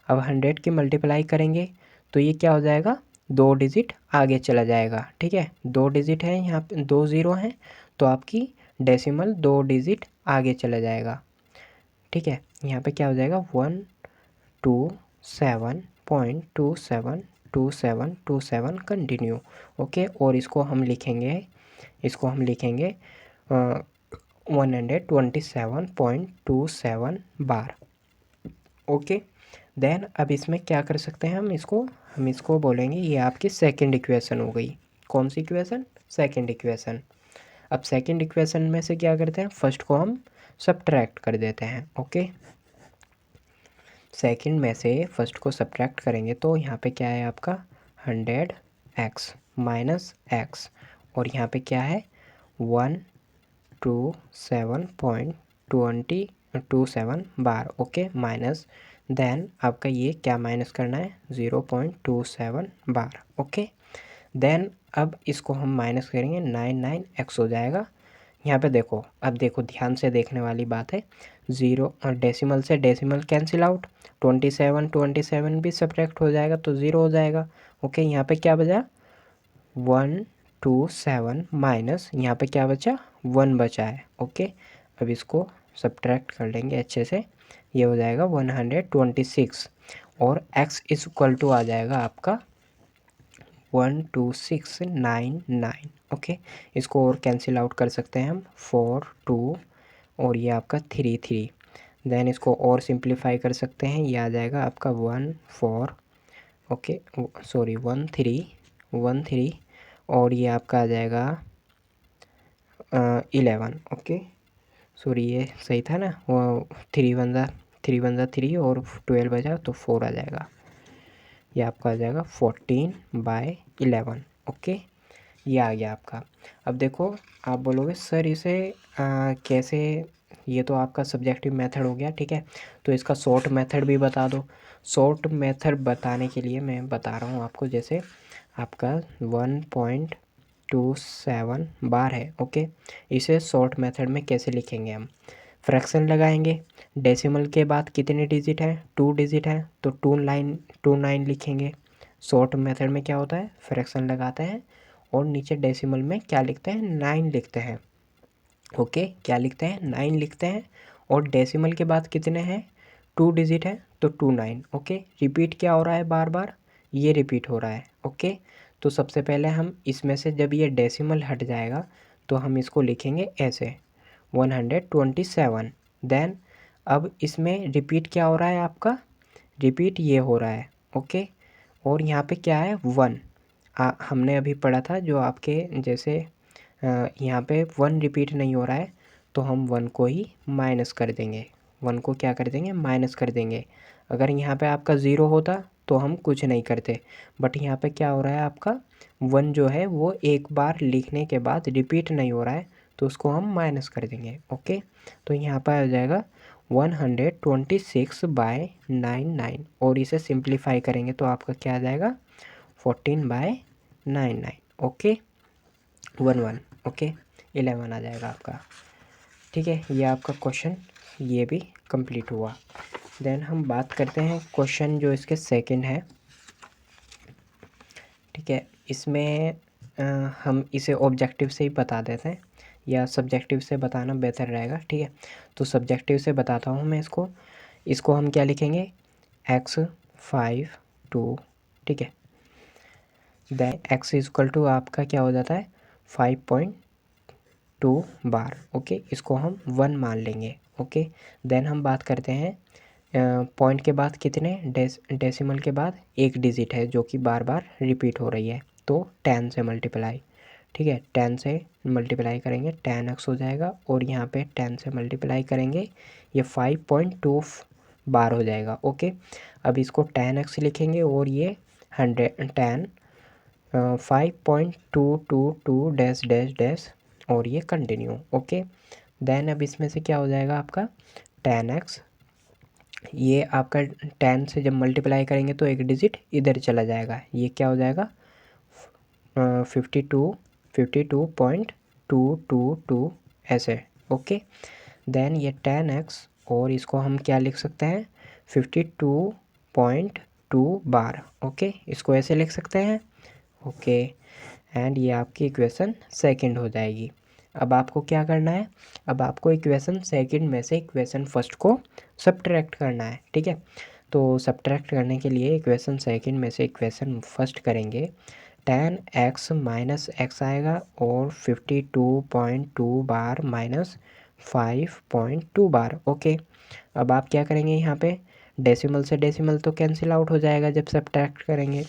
अब 100 की मल्टीप्लाई करेंगे तो ये क्या हो जाएगा, 2 डिजिट आगे चला जाएगा, ठीक है। 2 डिजिट है यहाँ पे, 2 ज़ीरो हैं तो आपकी डेसिमल 2 डिजिट आगे चला जाएगा, ठीक है। यहाँ पे क्या हो जाएगा 127.272727 कंटिन्यू, ओके। और इसको हम लिखेंगे 127.27 बार, ओके। देन अब इसमें क्या कर सकते हैं हम इसको बोलेंगे ये आपकी सेकंड इक्वेशन हो गई। कौन सी इक्वेशन, सेकंड इक्वेशन। अब सेकंड इक्वेशन में से क्या करते हैं, फर्स्ट को हम सब्ट्रैक्ट कर देते हैं, ओके। सेकंड में से फर्स्ट को सब्ट्रैक्ट करेंगे तो यहाँ पे क्या है आपका 100x माइनस x और यहाँ पे क्या है 127.27 बार, ओके, माइनस देन आपका ये क्या माइनस करना है 0.27 बार, ओके। देन अब इसको हम माइनस करेंगे 99x हो जाएगा। यहाँ पे देखो, अब देखो ध्यान से देखने वाली बात है, ज़ीरो और डेसिमल से डेसिमल कैंसिल आउट, 27 भी सब्ट्रैक्ट हो जाएगा तो ज़ीरो हो जाएगा, ओके। यहाँ पे क्या बचा 127 माइनस यहाँ पे क्या बचा 1 बचा है, ओके। अब इसको सब्ट्रैक्ट कर लेंगे अच्छे से, ये हो जाएगा 126 और x इज इक्वल टू आ जाएगा आपका 12699, ओके। इसको और कैंसिल आउट कर सकते हैं हम 4 2 और ये आपका 3 3। देन इसको और सिंप्लीफाई कर सकते हैं, ये आ जाएगा आपका 1 4, ओके सॉरी 1 3 और ये आपका आ जाएगा 11, ओके सॉरी ये सही था ना, वो 3 और 12 बचा तो 4 आ जाएगा, ये आपका आ जाएगा 14/11, ओके। ये आ गया आपका। अब देखो आप बोलोगे सर इसे कैसे, ये तो आपका सब्जेक्टिव मेथड हो गया, ठीक है। तो इसका शॉर्ट मेथड भी बता दो। शॉर्ट मेथड बताने के लिए मैं बता रहा हूँ आपको, जैसे आपका 1.27 बार है, ओके। इसे शॉर्ट मेथड में कैसे लिखेंगे हम, फ्रैक्शन लगाएंगे, डेसिमल के बाद कितने डिजिट हैं 2 डिजिट हैं तो 29 लिखेंगे। शॉर्ट मेथड में क्या होता है, फ्रैक्शन लगाते हैं और नीचे डेसिमल में क्या लिखते हैं 9 लिखते हैं, ओके। क्या लिखते हैं 9 लिखते हैं और डेसिमल के बाद कितने हैं 2 डिजिट है तो 29, ओके। रिपीट क्या हो रहा है बार बार, ये रिपीट हो रहा है, ओके। तो सबसे पहले हम इसमें से जब ये डेसिमल हट जाएगा तो हम इसको लिखेंगे ऐसे 127। देन अब इसमें रिपीट क्या हो रहा है आपका, रिपीट ये हो रहा है, ओके। और यहाँ पे क्या है 1, हमने अभी पढ़ा था जो आपके जैसे यहाँ पे 1 रिपीट नहीं हो रहा है तो हम 1 को ही माइनस कर देंगे, 1 को क्या कर देंगे माइनस कर देंगे। अगर यहाँ पे आपका 0 होता तो हम कुछ नहीं करते, बट यहाँ पे क्या हो रहा है आपका 1 जो है वो एक बार लिखने के बाद रिपीट नहीं हो रहा है तो उसको हम माइनस कर देंगे, ओके। तो यहाँ पर आ जाएगा 126/99 और इसे सिंप्लीफाई करेंगे तो आपका क्या आ जाएगा 14/99, ओके 11, ओके 11 आ जाएगा आपका, ठीक है। ये आपका क्वेश्चन ये भी कंप्लीट हुआ। देन हम बात करते हैं क्वेश्चन जो इसके सेकंड है, ठीक है। इसमें हम इसे ऑब्जेक्टिव से ही बता देते हैं या सब्जेक्टिव से बताना बेहतर रहेगा, ठीक है। तो सब्जेक्टिव से बताता हूँ मैं इसको हम क्या लिखेंगे x5 2, ठीक है। Then x is equal to आपका क्या हो जाता है 5.2 बार, ओके। इसको हम 1 मान लेंगे, ओके। देन हम बात करते हैं पॉइंट के बाद कितने डेसिमल के बाद एक डिजिट है जो कि बार बार रिपीट हो रही है तो 10 से मल्टीप्लाई, ठीक है। 10 से मल्टीप्लाई करेंगे 10x हो जाएगा और यहाँ पे 10 से मल्टीप्लाई करेंगे ये 5.2 बार हो जाएगा। ओके, अब इसको 10x लिखेंगे और ये 5.222 डैश डैश डैश और ये कंटिन्यू। ओके, देन अब इसमें से क्या हो जाएगा आपका 10x, ये आपका 10 से जब मल्टीप्लाई करेंगे तो एक डिजिट इधर चला जाएगा, ये क्या हो जाएगा 52.222 ऐसे। ओके, देन ये 10x और इसको हम क्या लिख सकते हैं 52.2 बार। ओके, इसको ऐसे लिख सकते हैं। ओके, एंड ये आपकी इक्वेशन सेकंड हो जाएगी। अब आपको क्या करना है, अब आपको इक्वेशन सेकंड में से इक्वेशन फर्स्ट को सब्ट्रैक्ट करना है। ठीक है, तो सब्ट्रैक्ट करने के लिए इक्वेशन सेकंड में से इक्वेशन फर्स्ट करेंगे, 10x माइनस एक्स आएगा और 52.2 बार माइनस 5.2 बार। ओके, अब आप क्या करेंगे यहाँ पे डेसिमल से डेसिमल तो कैंसिल आउट हो जाएगा जब सब्ट्रैक्ट करेंगे,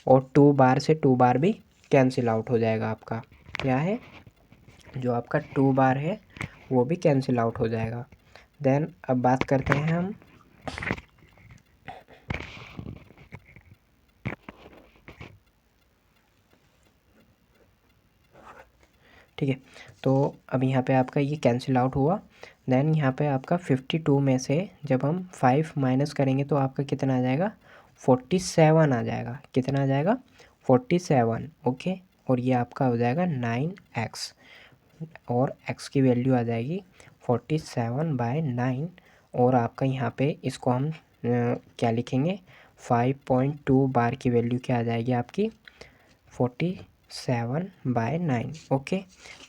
और 2 बार से 2 बार भी कैंसिल आउट हो जाएगा। आपका क्या है, जो आपका 2 बार है वो भी कैंसिल आउट हो जाएगा। देन अब बात करते हैं हम ठीक है, तो अब यहाँ पे आपका ये कैंसिल आउट हुआ। देन यहाँ पे आपका 52 में से जब हम 5 माइनस करेंगे तो आपका कितना आ जाएगा 47 आ जाएगा। कितना आ जाएगा 47। ओके, और ये आपका हो जाएगा 9x और x की वैल्यू आ जाएगी 47/9। और आपका यहाँ पे इसको हम क्या लिखेंगे 5.2 बार की वैल्यू क्या आ जाएगी आपकी 47/9। ओके,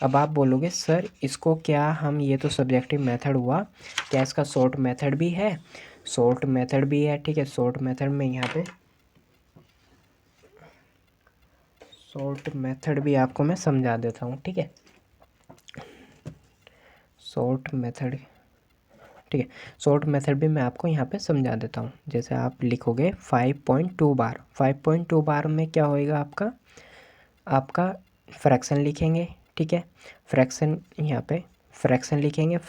अब आप बोलोगे सर इसको क्या हम, ये तो सब्जेक्टिव मेथड हुआ, क्या इसका शॉर्ट मेथड भी है? शॉर्ट मेथड भी है। ठीक है, शॉर्ट मेथड में यहाँ पे शॉर्ट मेथड भी आपको मैं समझा देता हूँ। ठीक है, शॉर्ट मेथड, ठीक है, शॉर्ट मेथड भी मैं आपको यहाँ पे समझा देता हूँ। जैसे आप लिखोगे 5.2 बार, 5.2 बार में क्या होएगा आपका, आपका फ्रैक्शन लिखेंगे। ठीक है, फ्रैक्शन यहाँ पे फ्रैक्शन लिखेंगे,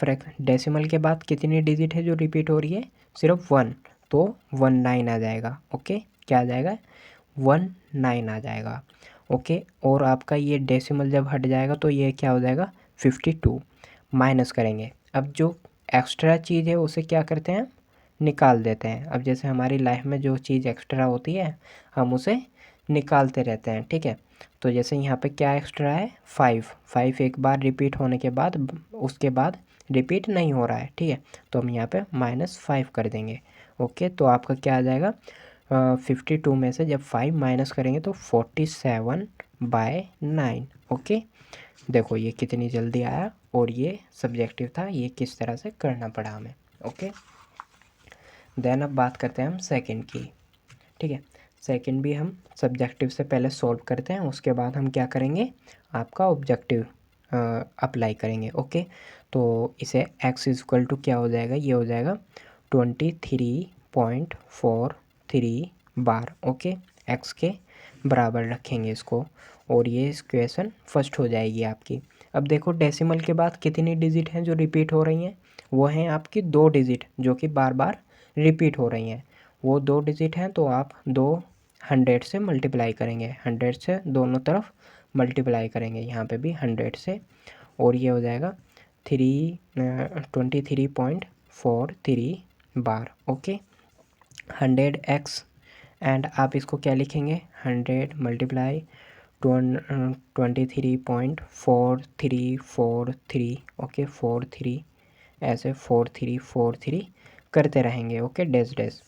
डेसिमल के बाद कितनी डिजिट है जो रिपीट हो रही है, सिर्फ 1, तो 19 आ जाएगा। ओके, क्या आ जाएगा 19 आ जाएगा। ओके, और आपका ये डेसिमल जब हट जाएगा तो ये क्या हो जाएगा 52। माइनस करेंगे, अब जो एक्स्ट्रा चीज़ है उसे क्या करते हैं निकाल देते हैं। अब जैसे हमारी लाइफ में जो चीज़ एक्स्ट्रा होती है हम उसे निकालते रहते हैं। ठीक है, तो जैसे यहाँ पे क्या एक्स्ट्रा है 5 एक बार रिपीट होने के बाद उसके बाद रिपीट नहीं हो रहा है। ठीक है, तो हम यहाँ पे -5 कर देंगे। ओके, तो आपका क्या आ जाएगा 52 में से जब 5 माइनस करेंगे तो 47/9। ओके, देखो ये कितनी जल्दी आया, और ये सब्जेक्टिव था, ये किस तरह से करना पड़ा हमें। ओके, देन अब बात करते हैं हम सेकंड की। ठीक है, सेकंड भी हम सब्जेक्टिव से पहले सॉल्व करते हैं, उसके बाद हम क्या करेंगे आपका ऑब्जेक्टिव अप्लाई करेंगे। ओके, तो इसे x इक्वल टू क्या हो जाएगा, ये हो जाएगा 23.43 बार। ओके, x के बराबर रखेंगे इसको, और ये इक्वेशन फर्स्ट हो जाएगी आपकी। अब देखो डेसिमल के बाद कितनी डिजिट हैं जो रिपीट हो रही हैं, वो हैं आपकी 2 डिजिट जो कि बार बार रिपीट हो रही हैं। वो 2 डिजिट हैं तो आप 2 100 से मल्टीप्लाई करेंगे, 100 से दोनों तरफ मल्टीप्लाई करेंगे, यहाँ पे भी 100 से, और ये हो जाएगा 23.43 बार। ओके, 100x, एंड आप इसको क्या लिखेंगे 100 मल्टीप्लाई 23.4343। ओके, 43 ऐसे 4343 करते रहेंगे। Okay, dash dash.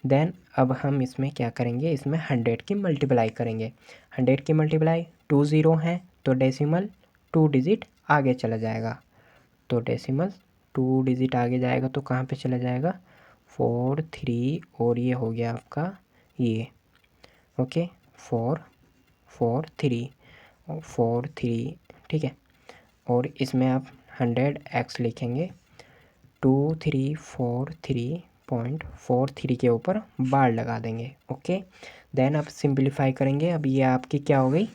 देन अब हम इसमें क्या करेंगे, इसमें 100 की मल्टीप्लाई करेंगे। 100 की मल्टीप्लाई 2 ज़ीरो हैं तो डेसिमल 2 डिजिट आगे चला जाएगा, तो डेसिमल 2 डिजिट आगे जाएगा तो कहाँ पे चला जाएगा 4 3, और ये हो गया आपका ये। ओके, 4 4 3 4 3। ठीक है, और इसमें आप 100x लिखेंगे 2343.43 के ऊपर बार लगा देंगे। ओके, देन आप सिंपलीफाई करेंगे। अब ये आपकी क्या हो गई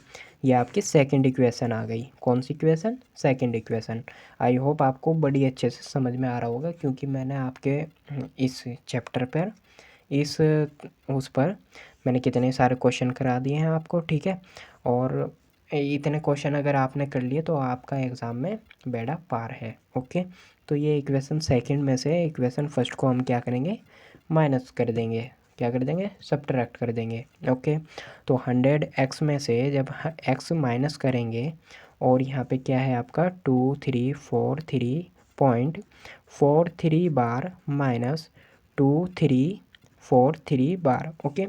ये आपकी सेकंड इक्वेशन आ गई। कौन सी equation? Second equation. I hope आपको बड़ी अच्छे से समझ में आ रहा होगा, क्योंकि मैंने आपके इस चैप्टर पर इस उस पर मैंने कितने सारे क्वेश्चन करा दिए हैं आपको, ठीक है। और इतने क्वेश्चन अगर आपने कर लिए तो आपका एग्ज़ाम में बेड़ा पार है। ओके, तो ये इक्वेशन सेकंड में से इक्वेशन फर्स्ट को हम क्या करेंगे? माइनस कर देंगे। क्या कर देंगे? सब्ट्रैक्ट कर देंगे। ओके, तो 100x में से जब x माइनस करेंगे, और यहाँ पे क्या है आपका 2343.43 बार माइनस 2343 बार। ओके,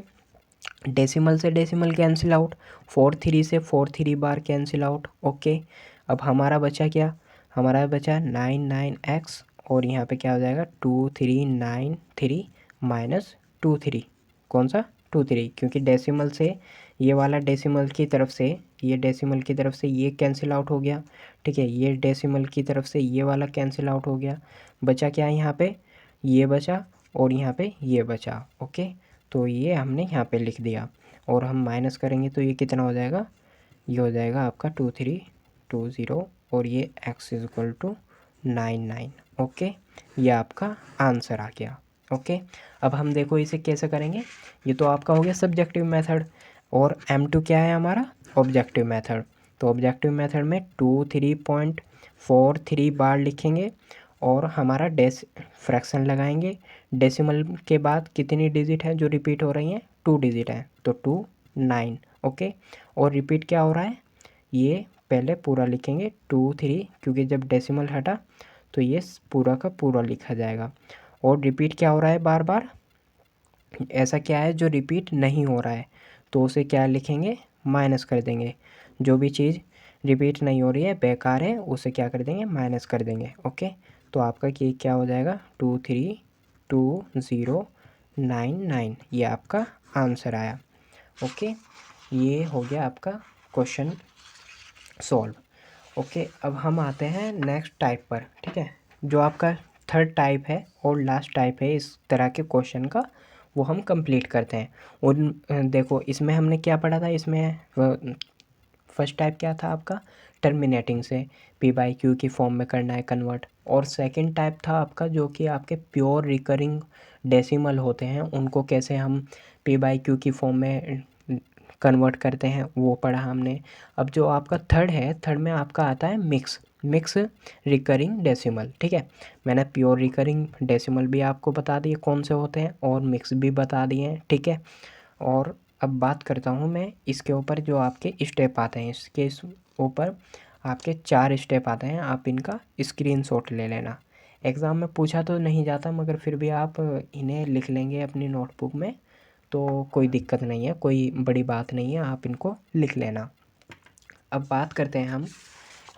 डेसिमल से डेसिमल कैंसिल आउट, 43 से 43 बार कैंसिल आउट। ओके, अब हमारा बचा क्या? हमारा बचा 99x, और यहाँ पे क्या हो जाएगा 2393 माइनस 23। कौन सा? 23, क्योंकि डेसिमल से ये वाला डेसिमल की तरफ से, ये डेसिमल की तरफ से ये कैंसिल आउट हो गया, ठीक है। ये डेसिमल की तरफ से ये वाला कैंसिल आउट हो गया। बचा क्या यहाँ पे? ये बचा, और यहाँ पे ये बचा। ओके, तो ये हमने यहाँ पे लिख दिया, और हम माइनस करेंगे तो ये कितना हो जाएगा? ये हो जाएगा आपका 2320, और ये x is equal to 99। Okay, ये आपका आंसर आ गया। ओके, अब हम देखो इसे कैसे करेंगे। ये तो आपका हो गया सब्जेक्टिव मेथड, और M2 क्या है हमारा? Objective method. तो ऑब्जेक्टिव मेथड में 23.43 बार लिखेंगे, और हमारा फ्रैक्शन लगाएंगे। डेसिमल के बाद कितनी डिजिट है जो रिपीट हो रही हैं? 2 डिजिट है, तो 2 9। ओके, और रिपीट क्या हो रहा है? ये पहले पूरा लिखेंगे 2 3, क्योंकि जब डेसिमल हटा तो ये पूरा का पूरा लिखा जाएगा। और रिपीट क्या हो रहा है बार बार? ऐसा क्या है जो रिपीट नहीं हो रहा है? तो उसे क्या लिखेंगे? माइनस कर देंगे। जो भी चीज़ रिपीट नहीं हो रही है, बेकार है, उसे क्या कर देंगे? माइनस कर देंगे। ओके, तो आपका ये क्या हो जाएगा? 232099, ये आपका आंसर आया। ओके, ये हो गया आपका क्वेश्चन सॉल्व। ओके, अब हम आते हैं नेक्स्ट टाइप पर, ठीक है। जो आपका थर्ड टाइप है और लास्ट टाइप है इस तरह के क्वेश्चन का, वो हम कंप्लीट करते हैं। और देखो इसमें हमने क्या पढ़ा था। इसमें फर्स्ट टाइप क्या था आपका? टर्मिनेटिंग से पी बाई क्यू की फॉर्म में करना है कन्वर्ट। और सेकंड टाइप था आपका जो कि आपके प्योर रिकरिंग डेसिमल होते हैं, उनको कैसे हम पी बाई क्यू की फॉर्म में कन्वर्ट करते हैं, वो पढ़ा हमने। अब जो आपका थर्ड है, थर्ड में आपका आता है मिक्स रिकरिंग डेसिमल, ठीक है। मैंने प्योर रिकरिंग डेसिमल भी आपको बता दिए कौन से होते हैं, और मिक्स भी बता दिए हैं, ठीक है। और अब बात करता हूँ मैं इसके ऊपर जो आपके स्टेप आते हैं। इसके ऊपर आपके 4 स्टेप आते हैं, आप इनका स्क्रीनशॉट ले लेना। एग्ज़ाम में पूछा तो नहीं जाता, मगर फिर भी आप इन्हें लिख लेंगे अपनी नोटबुक में, तो कोई दिक्कत नहीं है, कोई बड़ी बात नहीं है, आप इनको लिख लेना। अब बात करते हैं हम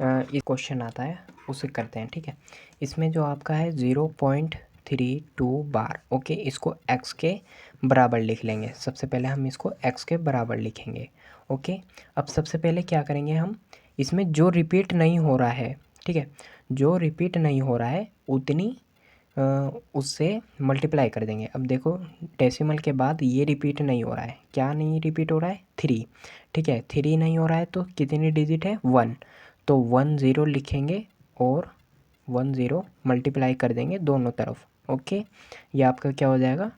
ये क्वेश्चन आता है उसे करते हैं, ठीक है। इसमें जो आपका है 0.32 बार। ओके, इसको x के बराबर लिख लेंगे। सबसे पहले हम इसको x के बराबर लिखेंगे। ओके, अब सबसे पहले क्या करेंगे हम? इसमें जो रिपीट नहीं हो रहा है, ठीक है, जो रिपीट नहीं हो रहा है उतनी उससे मल्टीप्लाई कर देंगे। अब देखो डेसिमल के बाद ये रिपीट नहीं हो रहा है। क्या नहीं रिपीट हो रहा है? 3, ठीक है। 3 नहीं हो रहा है तो कितनी डिजिट है? 1, तो 1 0 लिखेंगे, और 1 0 मल्टीप्लाई कर देंगे दोनों तरफ। ओके, ये आपका क्या हो जाएगा?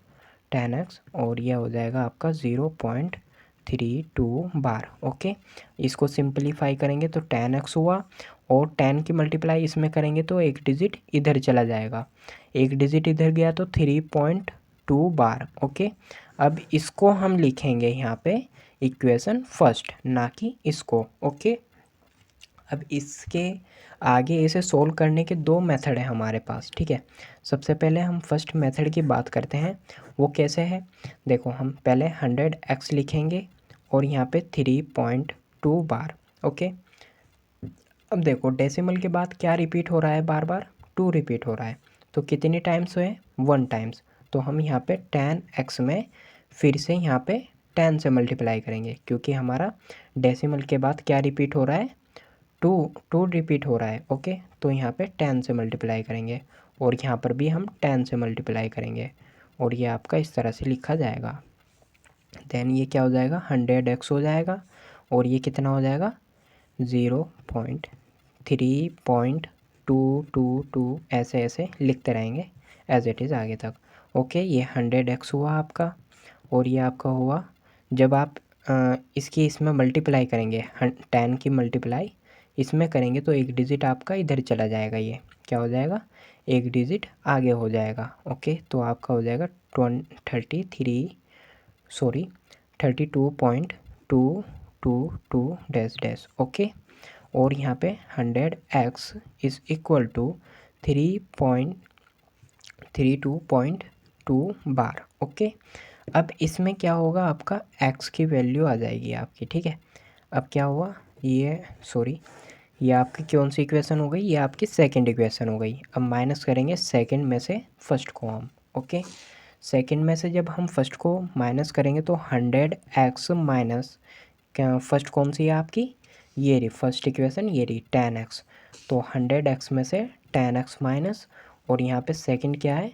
10x, और यह हो जाएगा आपका 0.32 बार। ओके, इसको सिंपलीफाई करेंगे तो 10x हुआ, और 10 की मल्टीप्लाई इसमें करेंगे तो एक डिजिट इधर चला जाएगा, एक डिजिट इधर गया तो 3.2 बार। ओके, अब इसको हम लिखेंगे यहाँ पे इक्वेशन फर्स्ट, ना कि इसको। ओके, अब इसके आगे इसे सोल्व करने के 2 मेथड है हमारे पास, ठीक है। सबसे पहले हम फर्स्ट मेथड की बात करते हैं, वो कैसे है? देखो हम पहले 100x लिखेंगे, और यहाँ पे 3.2 बार। ओके, अब देखो डेसिमल के बाद क्या रिपीट हो रहा है? बार बार 2 रिपीट हो रहा है, तो कितनी टाइम्स हुए? 1 टाइम्स। तो हम यहाँ पे 10x में फिर से यहाँ पे 10 से मल्टीप्लाई करेंगे, क्योंकि हमारा डेसिमल के बाद क्या रिपीट हो रहा है? 2 रिपीट हो रहा है। ओके, तो यहाँ पे 10 से मल्टीप्लाई करेंगे, और यहाँ पर भी हम 10 से मल्टीप्लाई करेंगे, और ये आपका इस तरह से लिखा जाएगा। देन ये क्या हो जाएगा? 100x हो जाएगा, और ये कितना हो जाएगा 0.3.222 ऐसे ऐसे लिखते रहेंगे एज इट इज़ आगे तक। ओके, ये 100x हुआ आपका। और ये आपका हुआ जब आप इसकी इसमें मल्टीप्लाई करेंगे, 10 की मल्टीप्लाई इसमें करेंगे तो एक डिजिट आपका इधर चला जाएगा, ये क्या हो जाएगा, एक डिजिट आगे हो जाएगा। ओके, तो आपका हो जाएगा 32.222 डैश डैश। ओके, और यहाँ पे 100x is equal to 3.32.2 bar. Okay, अब इसमें क्या होगा, आपका x की वैल्यू आ जाएगी आपकी। ठीक है, अब क्या हुआ, ये आपकी कौन सी इक्वेशन हो गई, ये आपकी सेकंड इक्वेशन हो गई। अब माइनस करेंगे सेकंड में से फर्स्ट को हम। ओके, सेकंड में से जब हम फर्स्ट को माइनस करेंगे तो 100x माइनस क्या फर्स्ट कौन सी है आपकी, ये रही फर्स्ट इक्वेशन, ये रही 10x। तो 100x में से 10x माइनस, और यहाँ पे सेकंड क्या है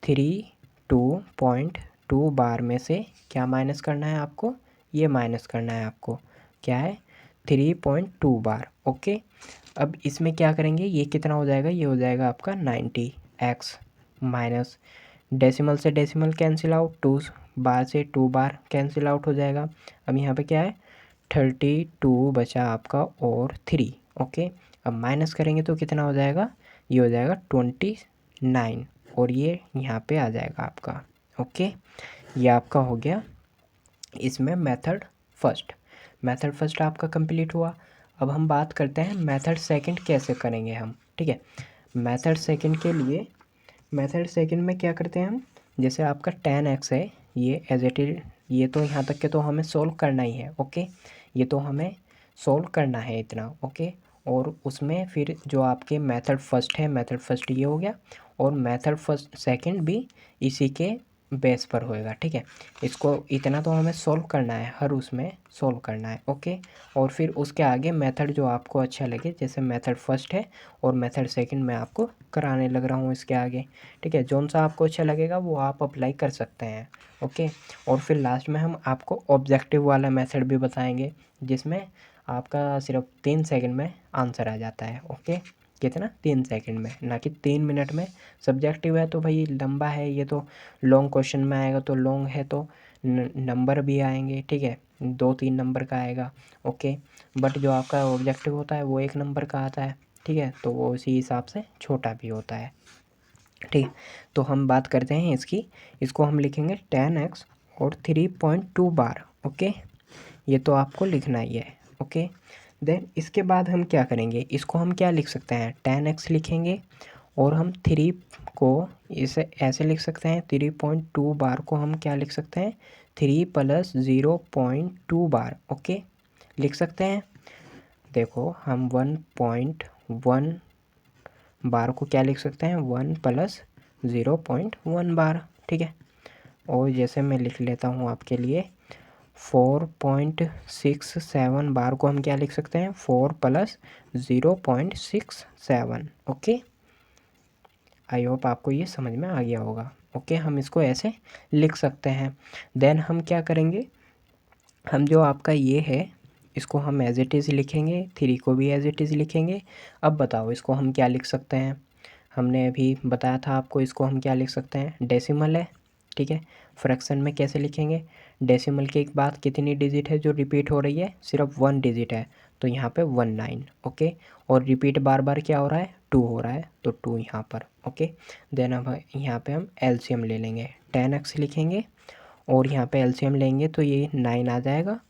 32.2 बार में से क्या माइनस करना है आपको, ये माइनस करना है आपको, क्या है 3.2 बार। ओके, अब इसमें क्या करेंगे, ये कितना हो जाएगा, ये हो जाएगा आपका 90x माइनस डेसिमल से डेसिमल कैंसिल आउट, 2 बार से 2 बार कैंसिल आउट हो जाएगा। अब यहाँ पे क्या है 32 बचा आपका और 3। ओके, अब माइनस करेंगे तो कितना हो जाएगा, ये हो जाएगा 29 और ये यहाँ पे आ जाएगा आपका। ओके, ये आपका हो गया इसमें मेथड फर्स्ट आपका कंप्लीट हुआ। अब हम बात करते हैं मेथड सेकंड कैसे करेंगे हम। ठीक है, मेथड सेकंड के लिए मेथड सेकंड में क्या करते हैं हम, जैसे आपका 10x है, ये एज इट इज, ये तो यहाँ तक के तो हमें सोल्व करना ही है। ओके, ये तो हमें सोल्व करना है इतना। ओके, और उसमें फिर जो आपके मेथड फर्स्ट है, मेथड फर्स्ट ये हो गया, और मेथड फर्स्ट सेकंड भी इसी के बेस पर होएगा। ठीक है, इसको इतना तो हमें सोल्व करना है, हर उसमें सोल्व करना है। ओके, और फिर उसके आगे मेथड जो आपको अच्छा लगे, जैसे मेथड फर्स्ट है और मेथड सेकंड मैं आपको कराने लग रहा हूँ इसके आगे। ठीक है, जौन सा आपको अच्छा लगेगा वो आप अप्लाई कर सकते हैं। ओके, और फिर लास्ट में हम आपको ऑब्जेक्टिव वाला मेथड भी बताएंगे, जिसमें आपका सिर्फ 3 सेकंड में आंसर आ जाता है। ओके, कितना 3 सेकंड में, ना कि 3 मिनट में। सब्जेक्टिव है तो भाई लंबा है, ये तो लॉन्ग क्वेश्चन में आएगा, तो लॉन्ग है तो नंबर भी आएंगे। ठीक है, 2-3 नंबर का आएगा। ओके, बट जो आपका ऑब्जेक्टिव होता है वो 1 नंबर का आता है। ठीक है, तो वो उसी हिसाब से छोटा भी होता है। ठीक है, तो हम बात करते हैं इसको हम लिखेंगे 10x और 3.2 बार। ओके, ये तो आपको लिखना ही है। ओके, देन इसके बाद हम क्या करेंगे, इसको हम क्या लिख सकते हैं, 10x लिखेंगे और हम 3 को इसे ऐसे लिख सकते हैं, 3.2 बार को हम क्या लिख सकते हैं, 3 + 0.2 बार। ओके, लिख सकते हैं। देखो हम 1.1 बार को क्या लिख सकते हैं, 1 + 0.1 बार। ठीक है, और जैसे मैं लिख लेता हूँ आपके लिए 4.67 बार को हम क्या लिख सकते हैं, 4 + 0.67। ओके, आई होप आपको ये समझ में आ गया होगा। ओके, हम इसको ऐसे लिख सकते हैं। देन हम क्या करेंगे, हम जो आपका ये है इसको हम एज इट इज़ लिखेंगे, 3 को भी एज इट इज़ लिखेंगे। अब बताओ इसको हम क्या लिख सकते हैं, हमने अभी बताया था आपको, इसको हम क्या लिख सकते हैं, डेसिमल है। ठीक है, फ्रैक्शन में कैसे लिखेंगे, डेसिमल के एक बाद कितनी डिजिट है जो रिपीट हो रही है, सिर्फ 1 डिजिट है, तो यहाँ पे 19। ओके, और रिपीट बार बार क्या हो रहा है, 2 हो रहा है, तो 2 यहाँ पर। ओके, देन अब यहाँ पे हम एलसीएम ले लेंगे, 10x लिखेंगे और यहाँ पे एलसीएम लेंगे तो ये 9 आ जाएगा,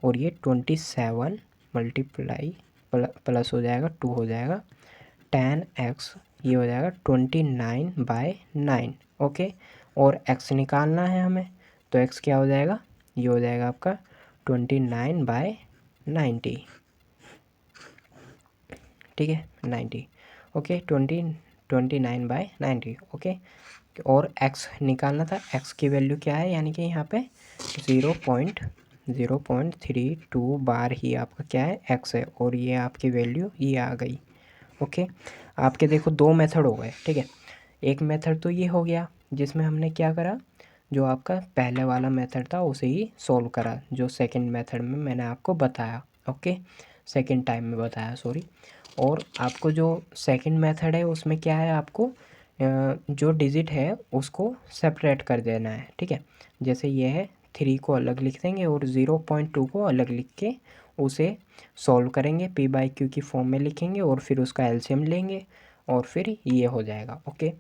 और ये 27 मल्टीप्लाई प्लस हो जाएगा 2 हो जाएगा 10x, ये हो जाएगा 29/9। ओके, और x निकालना है हमें, तो x क्या हो जाएगा, ये हो जाएगा आपका 29/90। ठीक है, 90। ओके, 29/90। ओके, और x निकालना था, x की वैल्यू क्या है, यानी कि यहाँ पे 0.32 बार ही आपका क्या है, x है, और ये आपकी वैल्यू ये आ गई। ओके, आपके देखो 2 मेथड हो गए। ठीक है, एक मेथड तो ये हो गया जिसमें हमने क्या करा, जो आपका पहले वाला मेथड था उसे ही सॉल्व करा, जो सेकंड मेथड में मैंने आपको बताया। ओके, सेकंड टाइम में बताया, सॉरी। और आपको जो सेकंड मेथड है उसमें क्या है, आपको जो डिजिट है उसको सेपरेट कर देना है, ठीक है। जैसे ये है 3 को अलग लिख देंगे और 0.2 को अलग लिख के उसे सॉल्व करेंगे, पी बाई क्यू की फॉर्म में लिखेंगे और फिर उसका एलसीएम लेंगे और फिर ये हो जाएगा। ओके,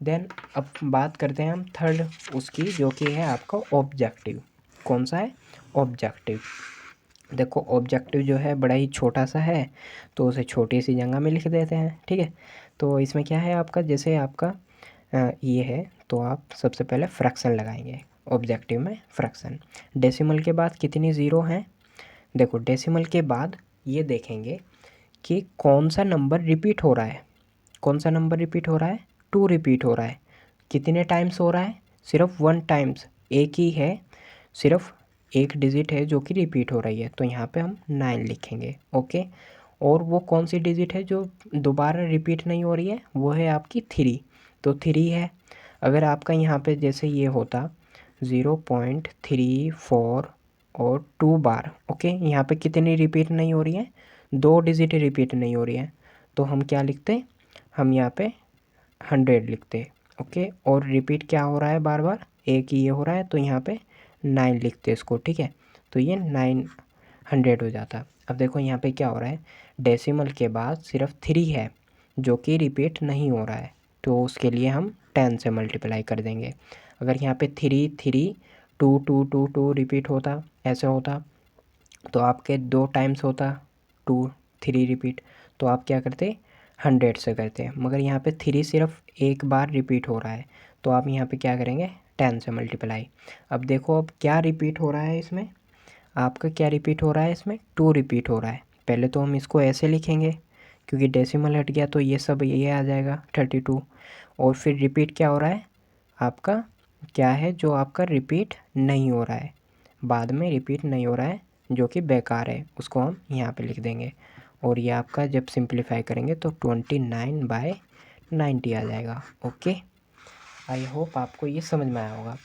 देन अब बात करते हैं हम थर्ड उसकी, जो कि है आपका ऑब्जेक्टिव। कौन सा है? ऑब्जेक्टिव। देखो ऑब्जेक्टिव जो है बड़ा ही छोटा सा है, तो उसे छोटी सी जगह में लिख देते हैं, ठीक है। तो इसमें क्या है आपका, जैसे आपका ये है, तो आप सबसे पहले फ्रैक्शन लगाएंगे। ऑब्जेक्टिव में फ्रैक्शन, डेसिमल के बाद कितनी ज़ीरो हैं। देखो डेसिमल के बाद ये देखेंगे कि कौन सा नंबर रिपीट हो रहा है। कौन सा नंबर रिपीट हो रहा है? 2 रिपीट हो रहा है। कितने टाइम्स हो रहा है? सिर्फ 1 टाइम्स, एक ही है, सिर्फ एक डिजिट है जो कि रिपीट हो रही है, तो यहाँ पे हम 9 लिखेंगे। ओके, और वो कौन सी डिजिट है जो दोबारा रिपीट नहीं हो रही है? वो है आपकी 3, तो 3 है। अगर आपका यहाँ पे जैसे ये होता 0.34 और 2 बार, ओके, यहाँ पे कितनी रिपीट नहीं हो रही है? 2 डिजिट रिपीट नहीं हो रही है, तो हम क्या लिखते? हम यहाँ पे 100 लिखते। ओके, और रिपीट क्या हो रहा है बार बार? एक ही ये हो रहा है, तो यहाँ पे 9 लिखते इसको, ठीक है। तो ये 900 हो जाता। अब देखो यहाँ पे क्या हो रहा है, डेसिमल के बाद सिर्फ 3 है जो कि रिपीट नहीं हो रहा है, तो उसके लिए हम 10 से मल्टीप्लाई कर देंगे। अगर यहाँ पे 3 3 2 2 2 2 रिपीट होता, ऐसे होता, तो आपके 2 टाइम्स होता 2 3 रिपीट, तो आप क्या करते? 100 से करते। मगर यहाँ पे 3 सिर्फ एक बार रिपीट हो रहा है, तो आप यहाँ पे क्या करेंगे? 10 से मल्टीप्लाई। अब देखो अब क्या रिपीट हो रहा है इसमें, आपका क्या रिपीट हो रहा है इसमें? 2 रिपीट हो रहा है। पहले तो हम इसको ऐसे लिखेंगे, क्योंकि डेसिमल हट गया तो ये सब ये आ जाएगा 32। और फिर रिपीट क्या हो रहा है आपका, क्या है जो आपका रिपीट नहीं हो रहा है, बाद में रिपीट नहीं हो रहा है, जो कि बेकार है, उसको हम यहाँ पे लिख देंगे। और ये आपका जब सिंप्लीफाई करेंगे तो 29/90 आ जाएगा। ओके, आई होप आपको ये समझ में आया होगा।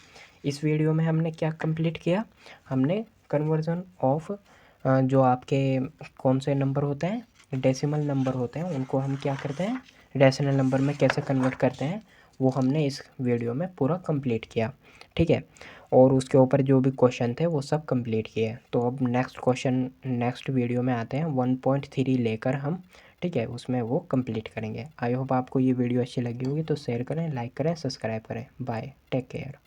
इस वीडियो में हमने क्या कंप्लीट किया, हमने कन्वर्जन ऑफ जो आपके कौन से नंबर होते हैं, डेसिमल नंबर होते हैं, उनको हम क्या करते हैं, डेसिमल नंबर में कैसे कन्वर्ट करते हैं, वो हमने इस वीडियो में पूरा कंप्लीट किया, ठीक है। और उसके ऊपर जो भी क्वेश्चन थे वो सब कंप्लीट किए। तो अब नेक्स्ट क्वेश्चन नेक्स्ट वीडियो में आते हैं 1.3 लेकर हम, ठीक है, उसमें वो कंप्लीट करेंगे। आई होप आपको ये वीडियो अच्छी लगी होगी, तो शेयर करें, लाइक करें, सब्सक्राइब करें। Bye, take care.